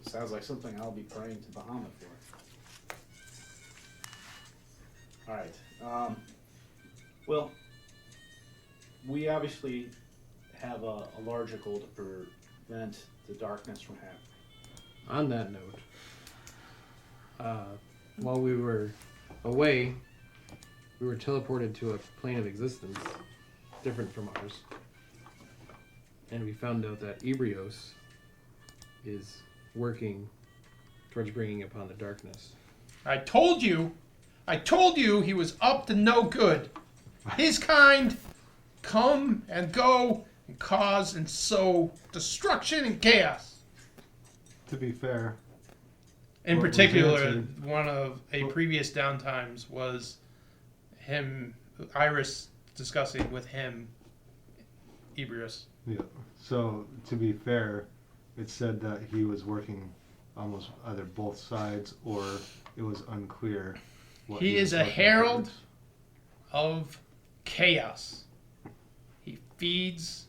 Speaker 6: It sounds like something I'll be praying to Bahamut for. All right. Well, we obviously have a larger goal to prevent the darkness from happening.
Speaker 3: On that note, while we were away, we were teleported to a plane of existence different from ours. And we found out that Ebrios is working towards bringing upon the darkness.
Speaker 2: I told you he was up to no good. His kind come and go and cause and sow destruction and chaos.
Speaker 5: To be fair,
Speaker 2: In
Speaker 5: What was
Speaker 2: particular,
Speaker 5: answered?
Speaker 2: one of a previous downtimes was Iris discussing with him, Ebrius.
Speaker 5: yeah. So to be fair, it said that he was working almost either both sides or it was unclear. What
Speaker 2: He is
Speaker 5: was
Speaker 2: a
Speaker 5: working
Speaker 2: herald
Speaker 5: towards.
Speaker 2: of chaos. He feeds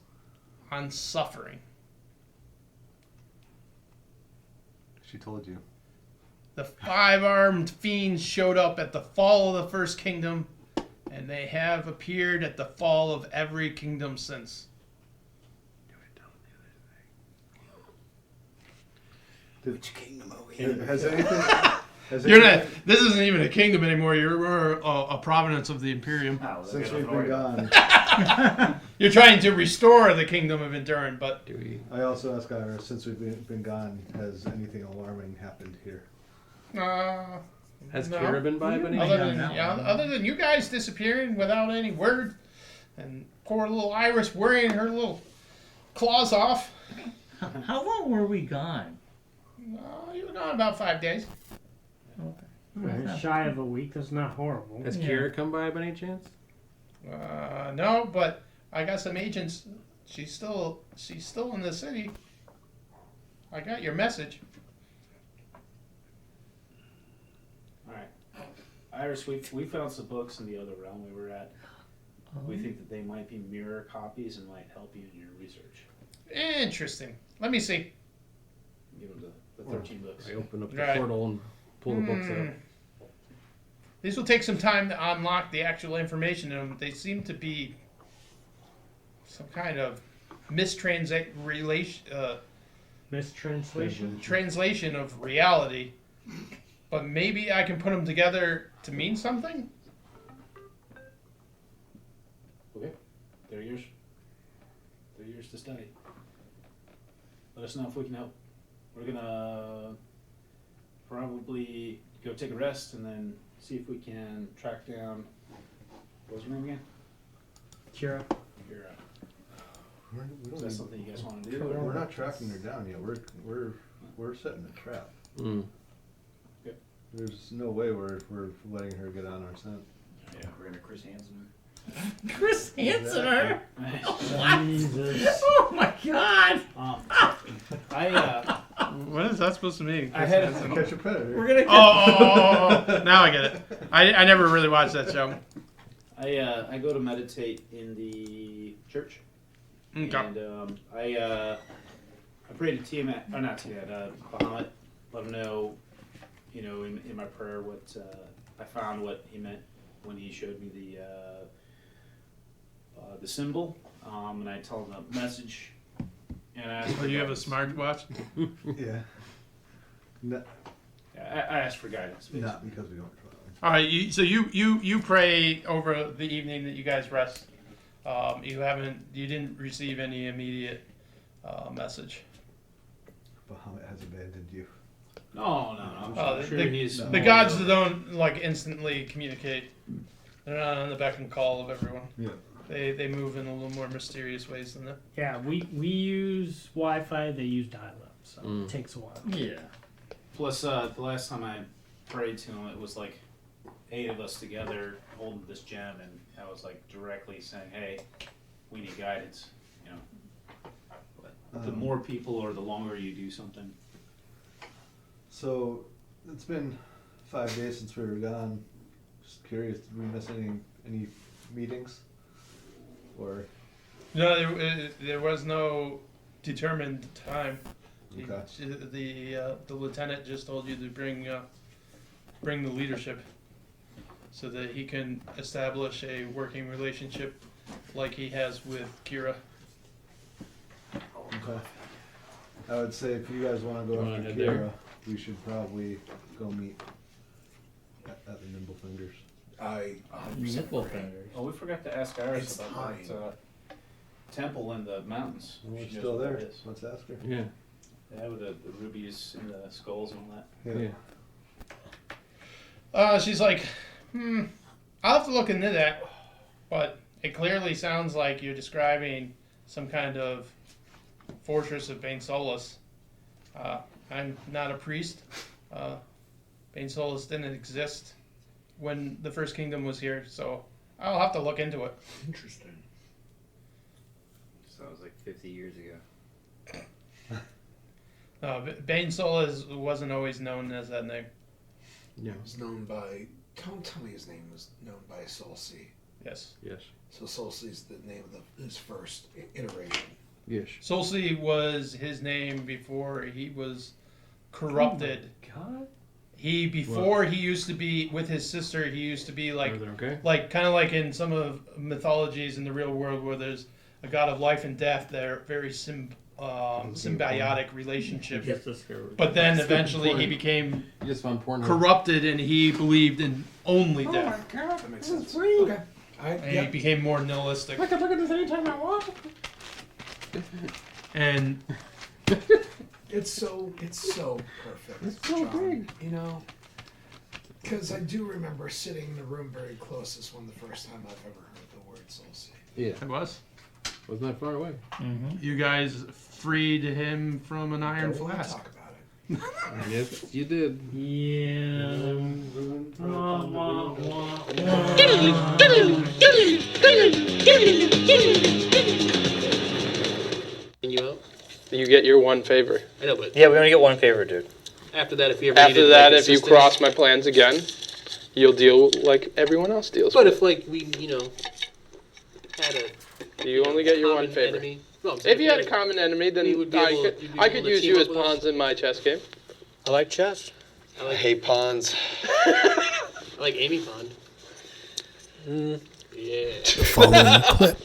Speaker 2: on suffering.
Speaker 5: She told you.
Speaker 2: The 5-armed fiends showed up at the fall of the First Kingdom, and they have appeared at the fall of every kingdom since.
Speaker 1: Which kingdom are we in?
Speaker 5: Has anything?
Speaker 2: You're not. This isn't even a kingdom anymore. You're a provenance of the Imperium.
Speaker 6: Oh,
Speaker 5: Since we've been gone,
Speaker 2: You're trying to restore the kingdom of Endurin, but
Speaker 3: Do we?
Speaker 5: I also asked Ira, since we've been gone, has anything alarming happened here?
Speaker 3: Has
Speaker 2: no.
Speaker 3: Kira been by any?
Speaker 2: Other than you guys disappearing without any word, and poor little Iris wearing her little claws off.
Speaker 7: How long were we gone?
Speaker 2: You were gone about 5 days.
Speaker 10: Shy of a week. That's not horrible.
Speaker 3: Has Kira come by any chance?
Speaker 2: No, but I got some agents. She's still in the city. I got your message.
Speaker 6: All right, Iris, we found some books in the other realm we were at. We think that they might be mirror copies and might help you in your research.
Speaker 2: Interesting. Let me see.
Speaker 6: Give them the 13 books.
Speaker 3: I open up the
Speaker 2: Right.
Speaker 3: portal and pull the books out.
Speaker 2: These will take some time to unlock the actual information in them. They seem to be some kind of mistranslation of reality. But maybe I can put them together to mean something?
Speaker 6: Okay, they're yours. They're yours to study. Let us know if we can help. We're gonna probably go take a rest and then see if we can track down. What was her name again?
Speaker 10: Kira.
Speaker 6: Your,
Speaker 5: We
Speaker 6: is
Speaker 5: don't
Speaker 6: that
Speaker 5: need-
Speaker 6: something you guys want to do?
Speaker 5: We're not tracking her down yet. We're setting a trap.
Speaker 3: Mm.
Speaker 5: There's no way we're letting her get on our scent.
Speaker 9: Yeah, we're gonna Chris Hansen.
Speaker 7: Chris Hansen her?
Speaker 10: What? Jesus.
Speaker 7: Oh my god!
Speaker 2: What is that supposed to mean?
Speaker 6: I had
Speaker 5: Catch a predator.
Speaker 7: We're gonna
Speaker 2: Oh, now I get it. I never really watched that show.
Speaker 6: I go to meditate in the church,
Speaker 2: Okay.
Speaker 6: and I pray to Tiamat, or not Tiamat, Bahamut. Let him know, in my prayer what I found, what he meant when he showed me the symbol, and I tell him the message. And I asked for
Speaker 2: You have a
Speaker 6: guidance.
Speaker 2: smartwatch?
Speaker 5: Yeah. No,
Speaker 6: I asked for guidance. Basically.
Speaker 5: not because we don't trust them.
Speaker 2: All right. You pray over the evening that you guys rest. You didn't receive any immediate message.
Speaker 5: Bahamut has abandoned you.
Speaker 6: No. I'm sure he's
Speaker 2: The gods don't instantly communicate. They're not on the beck and call of everyone.
Speaker 5: Yeah.
Speaker 2: They move in a little more mysterious ways than that.
Speaker 10: Yeah, we use Wi-Fi. They use dial-up, so it takes a while.
Speaker 7: Yeah.
Speaker 6: Plus, the last time I prayed to him, it was like 8 of us together holding this gem, and I was like directly saying, "Hey, we need guidance." But the more people or the longer you do something.
Speaker 5: So it's been 5 days since we were gone. Just curious, did we miss any meetings? Or
Speaker 2: No, there was no determined time.
Speaker 5: okay.
Speaker 2: The lieutenant just told you to bring the leadership, so that he can establish a working relationship like he has with Kira.
Speaker 5: Okay. I would say if you guys want to go
Speaker 3: Wanna
Speaker 5: after
Speaker 3: head
Speaker 5: Kira,
Speaker 3: there?
Speaker 5: we should probably go meet at the Nimble Fingers.
Speaker 1: I
Speaker 7: Nimble Fingers.
Speaker 6: Oh, we forgot to ask Iris
Speaker 1: It's
Speaker 6: about
Speaker 1: fine.
Speaker 6: that temple in the mountains.
Speaker 5: We're
Speaker 6: She knows
Speaker 5: still
Speaker 6: what
Speaker 5: there.
Speaker 6: that is.
Speaker 5: Let's ask her.
Speaker 3: Yeah.
Speaker 6: Yeah, with the rubies and the skulls and all that.
Speaker 3: Yeah.
Speaker 2: She's like, I'll have to look into that, but it clearly sounds like you're describing some kind of fortress of Bane Solus. I'm not a priest. Bane Solus didn't exist when the First Kingdom was here, so I'll have to look into it.
Speaker 1: Interesting.
Speaker 9: So it was like 50 years ago.
Speaker 2: Bane Solus wasn't always known as that name.
Speaker 3: No.
Speaker 1: It was known by. Tell me his name was known by Solsi.
Speaker 2: Yes.
Speaker 3: Yes.
Speaker 1: So Solsi is the name of his first iteration.
Speaker 3: Yes.
Speaker 2: Solsi was his name before he was corrupted.
Speaker 10: God.
Speaker 2: He he used to be with his sister. He used to be like
Speaker 3: Everything okay?
Speaker 2: kind of like in some of mythologies in the real world where there's a god of life and death. They're very symbiotic relationship.
Speaker 4: Just discovered.
Speaker 2: But then eventually he became
Speaker 3: You just found porn.
Speaker 2: corrupted, and he believed in only death.
Speaker 1: God, that makes sense. Okay.
Speaker 2: And he became more nihilistic.
Speaker 10: I can look at this anytime I want.
Speaker 2: And
Speaker 1: It's so perfect.
Speaker 3: It's so
Speaker 1: John.
Speaker 3: big.
Speaker 1: You know, because I do remember sitting in the room very closest when the first time I've ever heard the word soul seed.
Speaker 3: Yeah,
Speaker 2: it was.
Speaker 3: wasn't that far away.
Speaker 4: Mm-hmm.
Speaker 2: You guys freed him from an iron
Speaker 1: Don't wanna
Speaker 2: flask.
Speaker 1: talk about it.
Speaker 3: Yes, you did.
Speaker 10: Yeah. Wah, wah, wah,
Speaker 3: You out?
Speaker 2: You get your one favor.
Speaker 3: I know, but
Speaker 7: Yeah, we only get one favor, dude.
Speaker 3: after that, if you ever
Speaker 2: After
Speaker 3: needed,
Speaker 2: that,
Speaker 3: like,
Speaker 2: if you
Speaker 3: assistance-
Speaker 2: cross my plans again, you'll deal like everyone else deals.
Speaker 3: But
Speaker 2: with.
Speaker 3: if like we, had a
Speaker 2: You only get your
Speaker 3: common
Speaker 2: one favor.
Speaker 3: enemy, no, I'm saying
Speaker 2: If you had a common enemy, then
Speaker 3: We would be
Speaker 2: I
Speaker 3: able-
Speaker 2: could,
Speaker 3: you'd be
Speaker 2: I
Speaker 3: able
Speaker 2: could
Speaker 3: to
Speaker 2: use
Speaker 3: team
Speaker 2: you
Speaker 3: up
Speaker 2: as
Speaker 3: with us?
Speaker 2: pawns in my chess game.
Speaker 7: I like chess.
Speaker 3: I
Speaker 11: I
Speaker 3: like,
Speaker 11: hate pawns.
Speaker 3: I like Amy Pond. Yeah.
Speaker 1: The following clip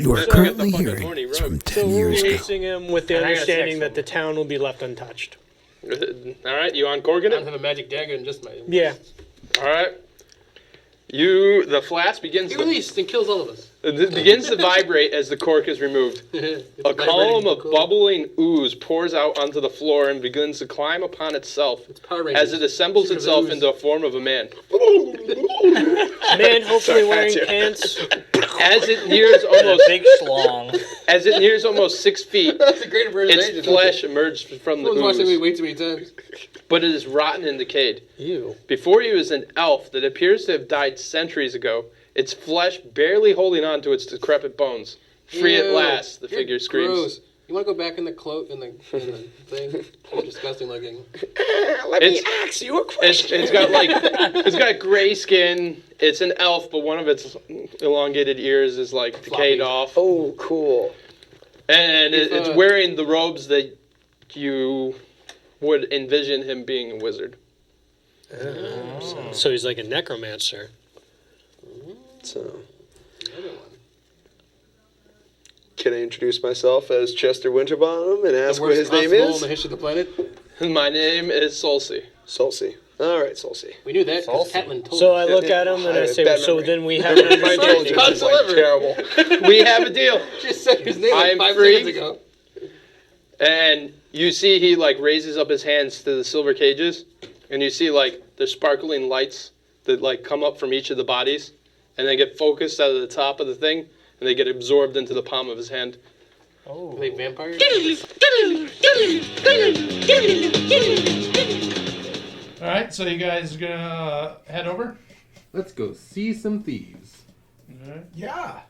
Speaker 1: you are
Speaker 2: so
Speaker 1: currently
Speaker 2: get the fucking
Speaker 1: hearing
Speaker 2: horny
Speaker 1: is
Speaker 2: rogue.
Speaker 1: from 10 years ago.
Speaker 7: Chasing him with the
Speaker 3: And I got
Speaker 7: understanding
Speaker 3: sex
Speaker 7: that the town will be left untouched.
Speaker 2: All right, you on
Speaker 3: I
Speaker 2: Gorgon
Speaker 3: don't
Speaker 2: it?
Speaker 3: have a magic dagger and just my.
Speaker 7: Yeah.
Speaker 2: All right. The flask begins
Speaker 3: He
Speaker 2: to,
Speaker 3: released and kills all of us.
Speaker 2: begins to vibrate as the cork is removed. A column of bubbling ooze pours out onto the floor and begins to climb upon itself
Speaker 3: Power
Speaker 2: as
Speaker 3: Rangers.
Speaker 2: it assembles
Speaker 3: Secret of
Speaker 2: itself
Speaker 3: ooze.
Speaker 2: into a form of a man.
Speaker 7: Man, hopefully
Speaker 2: Sorry,
Speaker 7: wearing
Speaker 2: Matthew.
Speaker 7: pants
Speaker 2: As it nears
Speaker 7: and a
Speaker 2: almost
Speaker 7: big schlong.
Speaker 2: as it nears almost 6 feet,
Speaker 3: That's a great impersonation.
Speaker 2: its flesh emerged from the
Speaker 3: Someone's watched that movie
Speaker 2: ooze,
Speaker 3: way too many times.
Speaker 2: but it is rotten and decayed.
Speaker 7: Ew.
Speaker 2: Before you is an elf that appears to have died centuries ago, its flesh barely holding on to its decrepit bones. Free at
Speaker 3: Ew,
Speaker 2: last, the
Speaker 3: you're
Speaker 2: figure screams.
Speaker 3: Gross. You want to go back in the cloak in the thing? You're disgusting looking.
Speaker 11: Let
Speaker 2: It's-
Speaker 11: me ask you a question.
Speaker 2: It's got gray skin. It's an elf, but one of its elongated ears is like decayed off.
Speaker 11: Oh, cool.
Speaker 2: And
Speaker 3: If,
Speaker 2: it's wearing the robes that you would envision him being a wizard.
Speaker 7: So he's like a necromancer.
Speaker 11: So, can I introduce myself as Chester Winterbottom and ask
Speaker 3: The
Speaker 11: what
Speaker 3: worst
Speaker 11: his name
Speaker 3: constable in
Speaker 11: is?
Speaker 3: the history of the planet.
Speaker 2: My name is Solsi.
Speaker 11: Solsi. All right, Solsi.
Speaker 3: We knew that because
Speaker 7: Salty.
Speaker 3: Catlin told
Speaker 7: So
Speaker 3: us.
Speaker 7: I look at him and I say,
Speaker 11: Bad
Speaker 7: so
Speaker 11: memory.
Speaker 7: then we have an understanding.
Speaker 11: It's like terrible.
Speaker 2: We have a deal.
Speaker 3: Just said his name like
Speaker 2: I'm
Speaker 3: 5
Speaker 2: free.
Speaker 3: seconds ago.
Speaker 2: And you see he like raises up his hands to the silver cages, and you see like the sparkling lights that like come up from each of the bodies, and they get focused out of the top of the thing, and they get absorbed into the palm of his hand.
Speaker 3: Are they vampires?
Speaker 2: All right, so you guys are gonna head over.
Speaker 3: Let's go see some thieves.
Speaker 1: Yeah.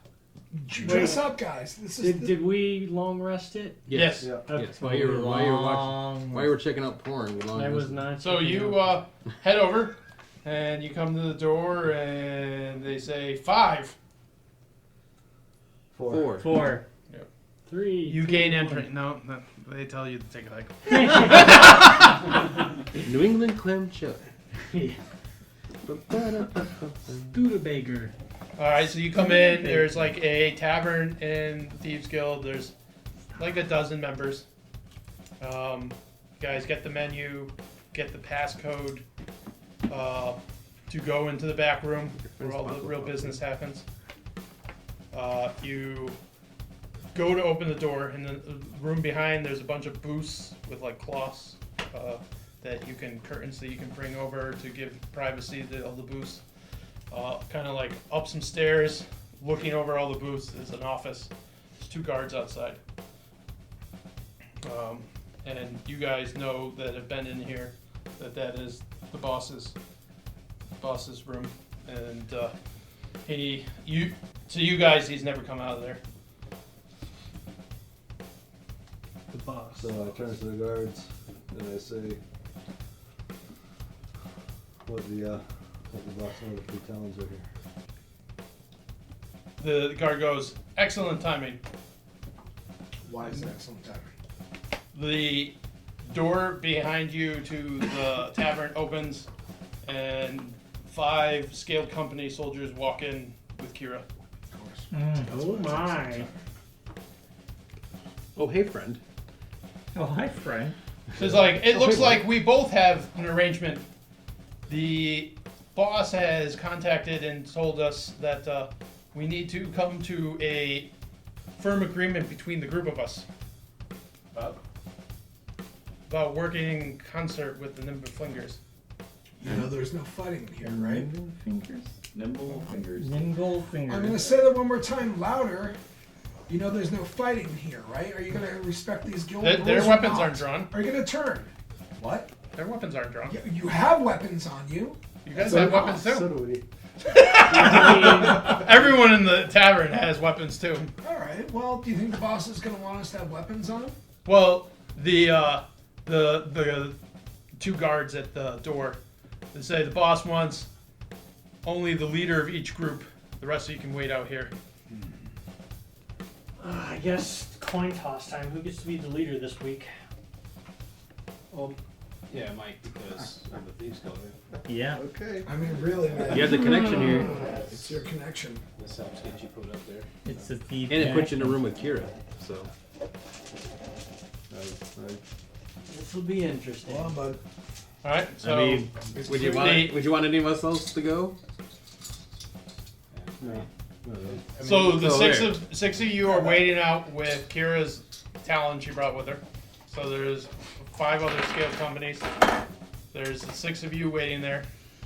Speaker 1: Dress up, guys. This is
Speaker 10: Did we long rest it?
Speaker 2: Yes.
Speaker 10: Okay.
Speaker 3: Yes. While you were watching, while you were checking out porn, you
Speaker 10: I was not.
Speaker 2: So you head over, and you come to the door, and they say 5.
Speaker 3: 4.
Speaker 10: 4.
Speaker 2: Yep.
Speaker 10: 3.
Speaker 2: You gain entry. No, they tell you to take a hike.
Speaker 3: New England clam chowder.
Speaker 10: Studebaker.
Speaker 2: All right, so you come in. There's like a tavern in the Thieves Guild. There's like a dozen members. Guys, get the menu, get the passcode to go into the back room where all the real business happens. You go to open the door. In the room behind, there's a bunch of booths with like cloths that you can curtains that you can bring over to give privacy to all the booths. Kind of like up some stairs, looking over all the booths is an office. There's 2 guards outside. And you guys know that have been in here that is the boss's room. And to you guys, he's never come out of there.
Speaker 10: The boss.
Speaker 5: So I turn to the guards and I say, what the boss know the 3 talons are here.
Speaker 2: The guard goes, excellent timing.
Speaker 1: Why is it excellent timing?
Speaker 2: The door behind you to the tavern opens, and 5 scaled company soldiers walk in with Kira.
Speaker 1: Of course.
Speaker 10: Oh my.
Speaker 3: Oh, hey, friend.
Speaker 4: Oh, hi, Frank.
Speaker 2: So it's like, it looks like we both have an arrangement. The boss has contacted and told us that we need to come to a firm agreement between the group of us about working in concert with the Nimble Fingers.
Speaker 1: You know there's no fighting here, right?
Speaker 4: Nimble Fingers?
Speaker 6: Nimble Fingers.
Speaker 4: Nimble Fingers.
Speaker 1: I'm going to say that one more time louder. You know there's no fighting here, right? Are you going to respect these guild rules?
Speaker 2: Their
Speaker 1: or
Speaker 2: weapons
Speaker 1: not?
Speaker 2: aren't drawn.
Speaker 1: Are you going to turn? What?
Speaker 2: Their weapons aren't drawn.
Speaker 1: You have weapons on you.
Speaker 2: You guys have weapons too.
Speaker 5: So do we.
Speaker 2: Everyone in the tavern has weapons too.
Speaker 1: All right. Well, do you think the boss is going to want us to have weapons on him?
Speaker 2: Well, the two guards at the door, they say the boss wants only the leader of each group. The rest of you can wait out here.
Speaker 10: I guess coin toss time. Who gets to be the leader this week?
Speaker 3: Well, yeah, Mike, because of the Thieves Guild, right?
Speaker 4: Yeah.
Speaker 5: Okay.
Speaker 1: I mean, really, man.
Speaker 3: You have the connection here.
Speaker 1: It's your connection.
Speaker 3: This helps get you put up there.
Speaker 4: It's a thief.
Speaker 3: And it puts you in a room with Kira, so.
Speaker 4: This will be interesting.
Speaker 1: Well, bud.
Speaker 2: All right. So
Speaker 3: I mean, would you want any of us else to go?
Speaker 5: No.
Speaker 2: So the
Speaker 3: So
Speaker 2: six of you are waiting out with Kira's talent she brought with her. So there's 5 other scale companies. There's the 6 of you waiting there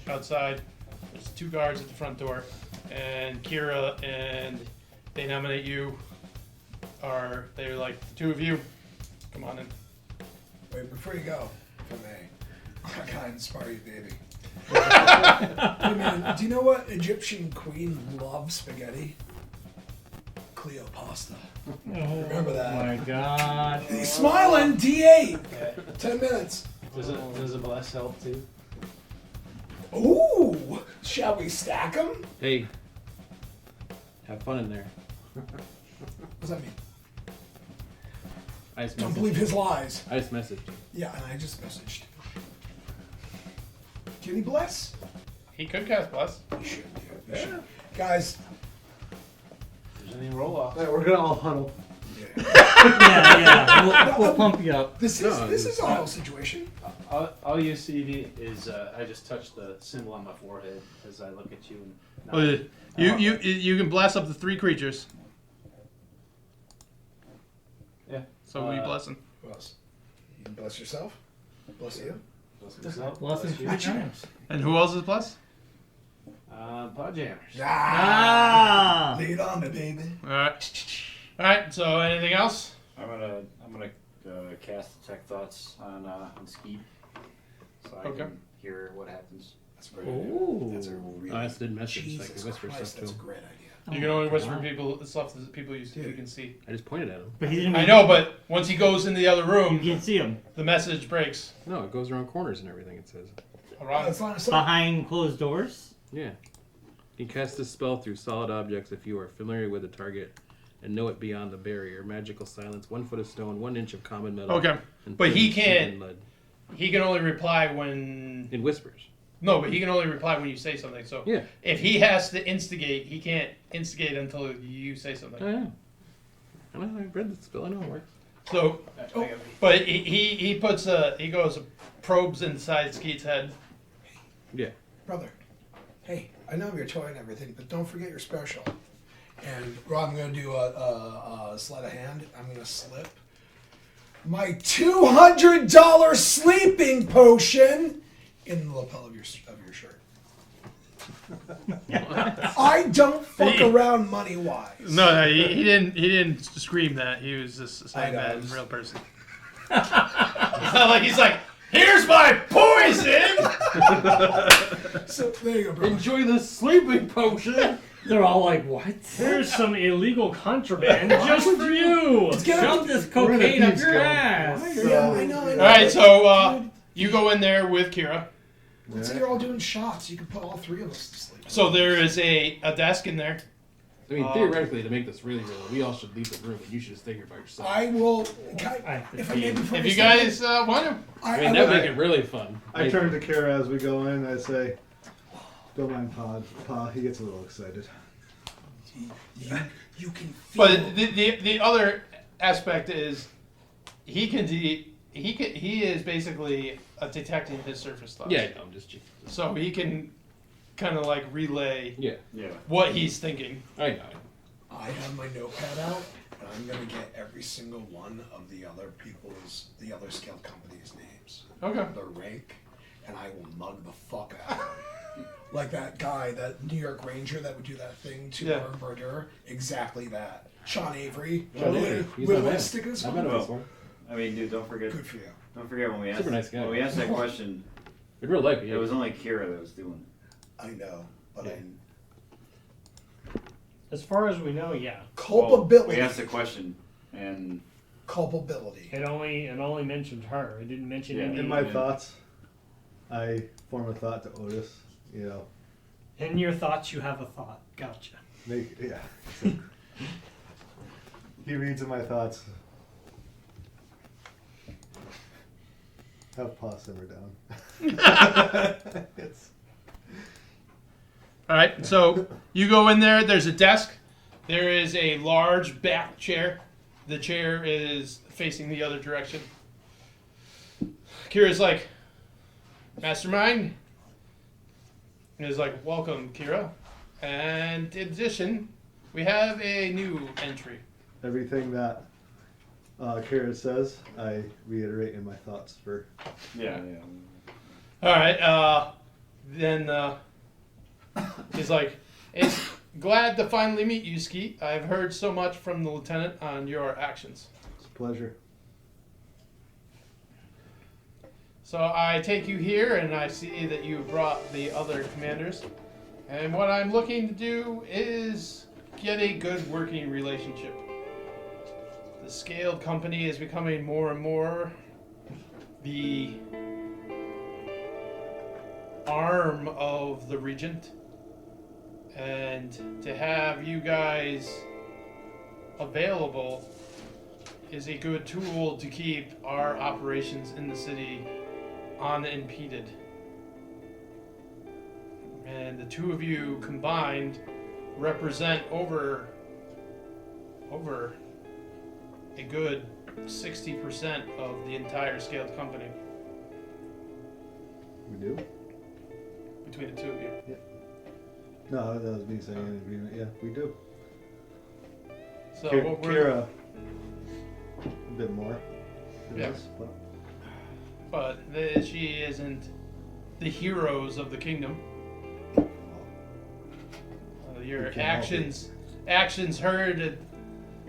Speaker 2: outside. There's 2 guards at the front door, and Kira and they nominate you. They're like the 2 of you. Come on in.
Speaker 1: Wait, before you go, if I may, I gotta inspire you, baby. Hey man, do you know what Egyptian queen loves spaghetti? Cleopatra. Remember that?
Speaker 4: Oh my god.
Speaker 1: He's smiling. D8. 10 minutes.
Speaker 3: Does a bless help too?
Speaker 1: Ooh, shall we stack them?
Speaker 3: Hey, have fun in there.
Speaker 1: What does that mean?
Speaker 3: I just
Speaker 1: Don't
Speaker 3: messaged.
Speaker 1: believe his lies.
Speaker 3: I just messaged.
Speaker 1: Yeah, and I just messaged. Can he bless?
Speaker 2: He could cast Bless.
Speaker 1: He should. Yeah, he should. Guys.
Speaker 3: There's any roll off.
Speaker 5: All right, we're gonna all huddle.
Speaker 4: Yeah. We'll pump you up.
Speaker 1: This is a whole situation.
Speaker 8: All you see is I just touch the symbol on my forehead as I look at you and.
Speaker 2: Well, you can bless up to 3 creatures.
Speaker 8: Yeah.
Speaker 2: So we bless them.
Speaker 1: Who else? You can bless yourself. Bless you.
Speaker 4: Bless him 3 times.
Speaker 2: And who else is blessed?
Speaker 8: Podjammers.
Speaker 4: Ah!
Speaker 1: Lead on me, baby.
Speaker 2: All right. So anything else?
Speaker 6: I'm gonna cast Detect Thoughts on Skeet, so I can hear what happens.
Speaker 1: That's a great idea.
Speaker 4: Ooh.
Speaker 1: That's a really
Speaker 3: I just did message so I
Speaker 1: Jesus
Speaker 3: could whisper
Speaker 1: Christ,
Speaker 3: stuff to
Speaker 1: that's a
Speaker 3: him.
Speaker 1: great idea.
Speaker 2: You can only whisper stuff that people you can see.
Speaker 3: I just pointed at him.
Speaker 4: But he didn't.
Speaker 2: I know, but once he goes in the other
Speaker 4: You
Speaker 2: room,
Speaker 4: can't see him.
Speaker 2: the message breaks.
Speaker 3: No, it goes around corners and everything, it says.
Speaker 1: That's not a
Speaker 4: Behind closed doors.
Speaker 3: Yeah. You cast this spell through solid objects if you are familiar with the target and know it beyond the barrier. Magical silence, 1 foot of stone, 1 inch of common metal.
Speaker 2: Okay.
Speaker 3: and
Speaker 2: But he
Speaker 3: 30 feet
Speaker 2: can't-
Speaker 3: in lead.
Speaker 2: He can only reply when.
Speaker 3: In whispers.
Speaker 2: No, but he can only reply when you say something. So
Speaker 3: Yeah.
Speaker 2: if he has to instigate, he can't instigate until you say something.
Speaker 3: Oh, yeah. I know, I read the spell, I know it works.
Speaker 2: So, but he goes probes inside Skeet's head.
Speaker 3: Yeah.
Speaker 1: Brother, hey, I know I'm your toy and everything, but don't forget you're special. And Rob, I'm going to do a sleight of hand. I'm going to slip my $200 sleeping potion in the lapel of your shirt. I don't fuck around money-wise.
Speaker 2: No, he didn't scream that. He was just saying that in real person. It's not like he's like, here's my poison!
Speaker 1: So, there you go, brother.
Speaker 3: Enjoy the sleeping potion!
Speaker 10: They're all like, what? Here's some illegal contraband just for you.
Speaker 4: Shove this cocaine up your ass.
Speaker 1: Yeah, I know.
Speaker 2: All right, so you go in there with Kira.
Speaker 1: Let's say you're all doing shots. You can put all 3 of us to sleep.
Speaker 2: So there is a desk in there.
Speaker 3: I mean, theoretically, to make this really real, we all should leave the room and you should stay here by yourself.
Speaker 1: I will. If
Speaker 2: you guys want to.
Speaker 3: I mean, that would make it really fun.
Speaker 5: I turn to Kara as we go in. I say, "Don't mind Pa. He gets a little excited."
Speaker 1: You can feel.
Speaker 2: But the other aspect is, he is basically detecting his surface thoughts.
Speaker 3: Yeah, no, I'm just cheating.
Speaker 2: So he can kind of like relay
Speaker 3: Yeah.
Speaker 2: what he's thinking.
Speaker 3: I know.
Speaker 1: I have my notepad out, and I'm gonna get every single one of the other scaled companies' names.
Speaker 2: Okay.
Speaker 1: The rank, and I will mug the fuck out of them. Like that guy, that New York Ranger that would do that thing to
Speaker 2: Yeah.
Speaker 1: Bernberger. Exactly that. Sean Avery.
Speaker 3: Sean Avery. He's
Speaker 1: With
Speaker 3: my
Speaker 1: a
Speaker 3: man.
Speaker 1: stick in his
Speaker 3: I
Speaker 1: phone.
Speaker 3: met him before.
Speaker 9: I mean, dude, don't forget.
Speaker 1: Good for you.
Speaker 9: Don't forget when we asked.
Speaker 3: Super nice guy.
Speaker 9: When we asked that question,
Speaker 3: In real life,
Speaker 9: it was only Kira that was doing it.
Speaker 1: I know, but
Speaker 3: Yeah.
Speaker 10: As far as we know, yeah.
Speaker 1: Culpability.
Speaker 9: We asked the question, and
Speaker 1: Culpability.
Speaker 10: It only mentioned her. It didn't mention any.
Speaker 5: In my thoughts, I form a thought to Otis. You know,
Speaker 10: In your thoughts, you have a thought. Gotcha.
Speaker 5: yeah. He reads in my thoughts. Have paw simmer down. It's
Speaker 2: All right, so you go in there. There's a desk. There is a large back chair. The chair is facing the other direction. Kira's like, Mastermind. And is like, welcome, Kira. And in addition, we have a new entry.
Speaker 5: everything that Kira says, I reiterate in my thoughts for.
Speaker 9: yeah.
Speaker 2: All right, then he's like, it's glad to finally meet you, Skeet. I've heard so much from the lieutenant on your actions.
Speaker 5: It's a pleasure.
Speaker 2: So I take you here, and I see that you brought the other commanders. And what I'm looking to do is get a good working relationship. The scaled company is becoming more and more the arm of the Regent. And to have you guys available is a good tool to keep our operations in the city unimpeded. And the two of you combined represent over a good 60% of the entire scaled company
Speaker 5: We do?
Speaker 2: between the two of you.
Speaker 5: No, that was me saying in agreement. Yeah, we do.
Speaker 2: So what we're
Speaker 5: Kira, a bit more. than
Speaker 2: Yeah.
Speaker 5: us, but
Speaker 2: she isn't the heroes of the kingdom. Your
Speaker 5: We can't help
Speaker 2: actions heard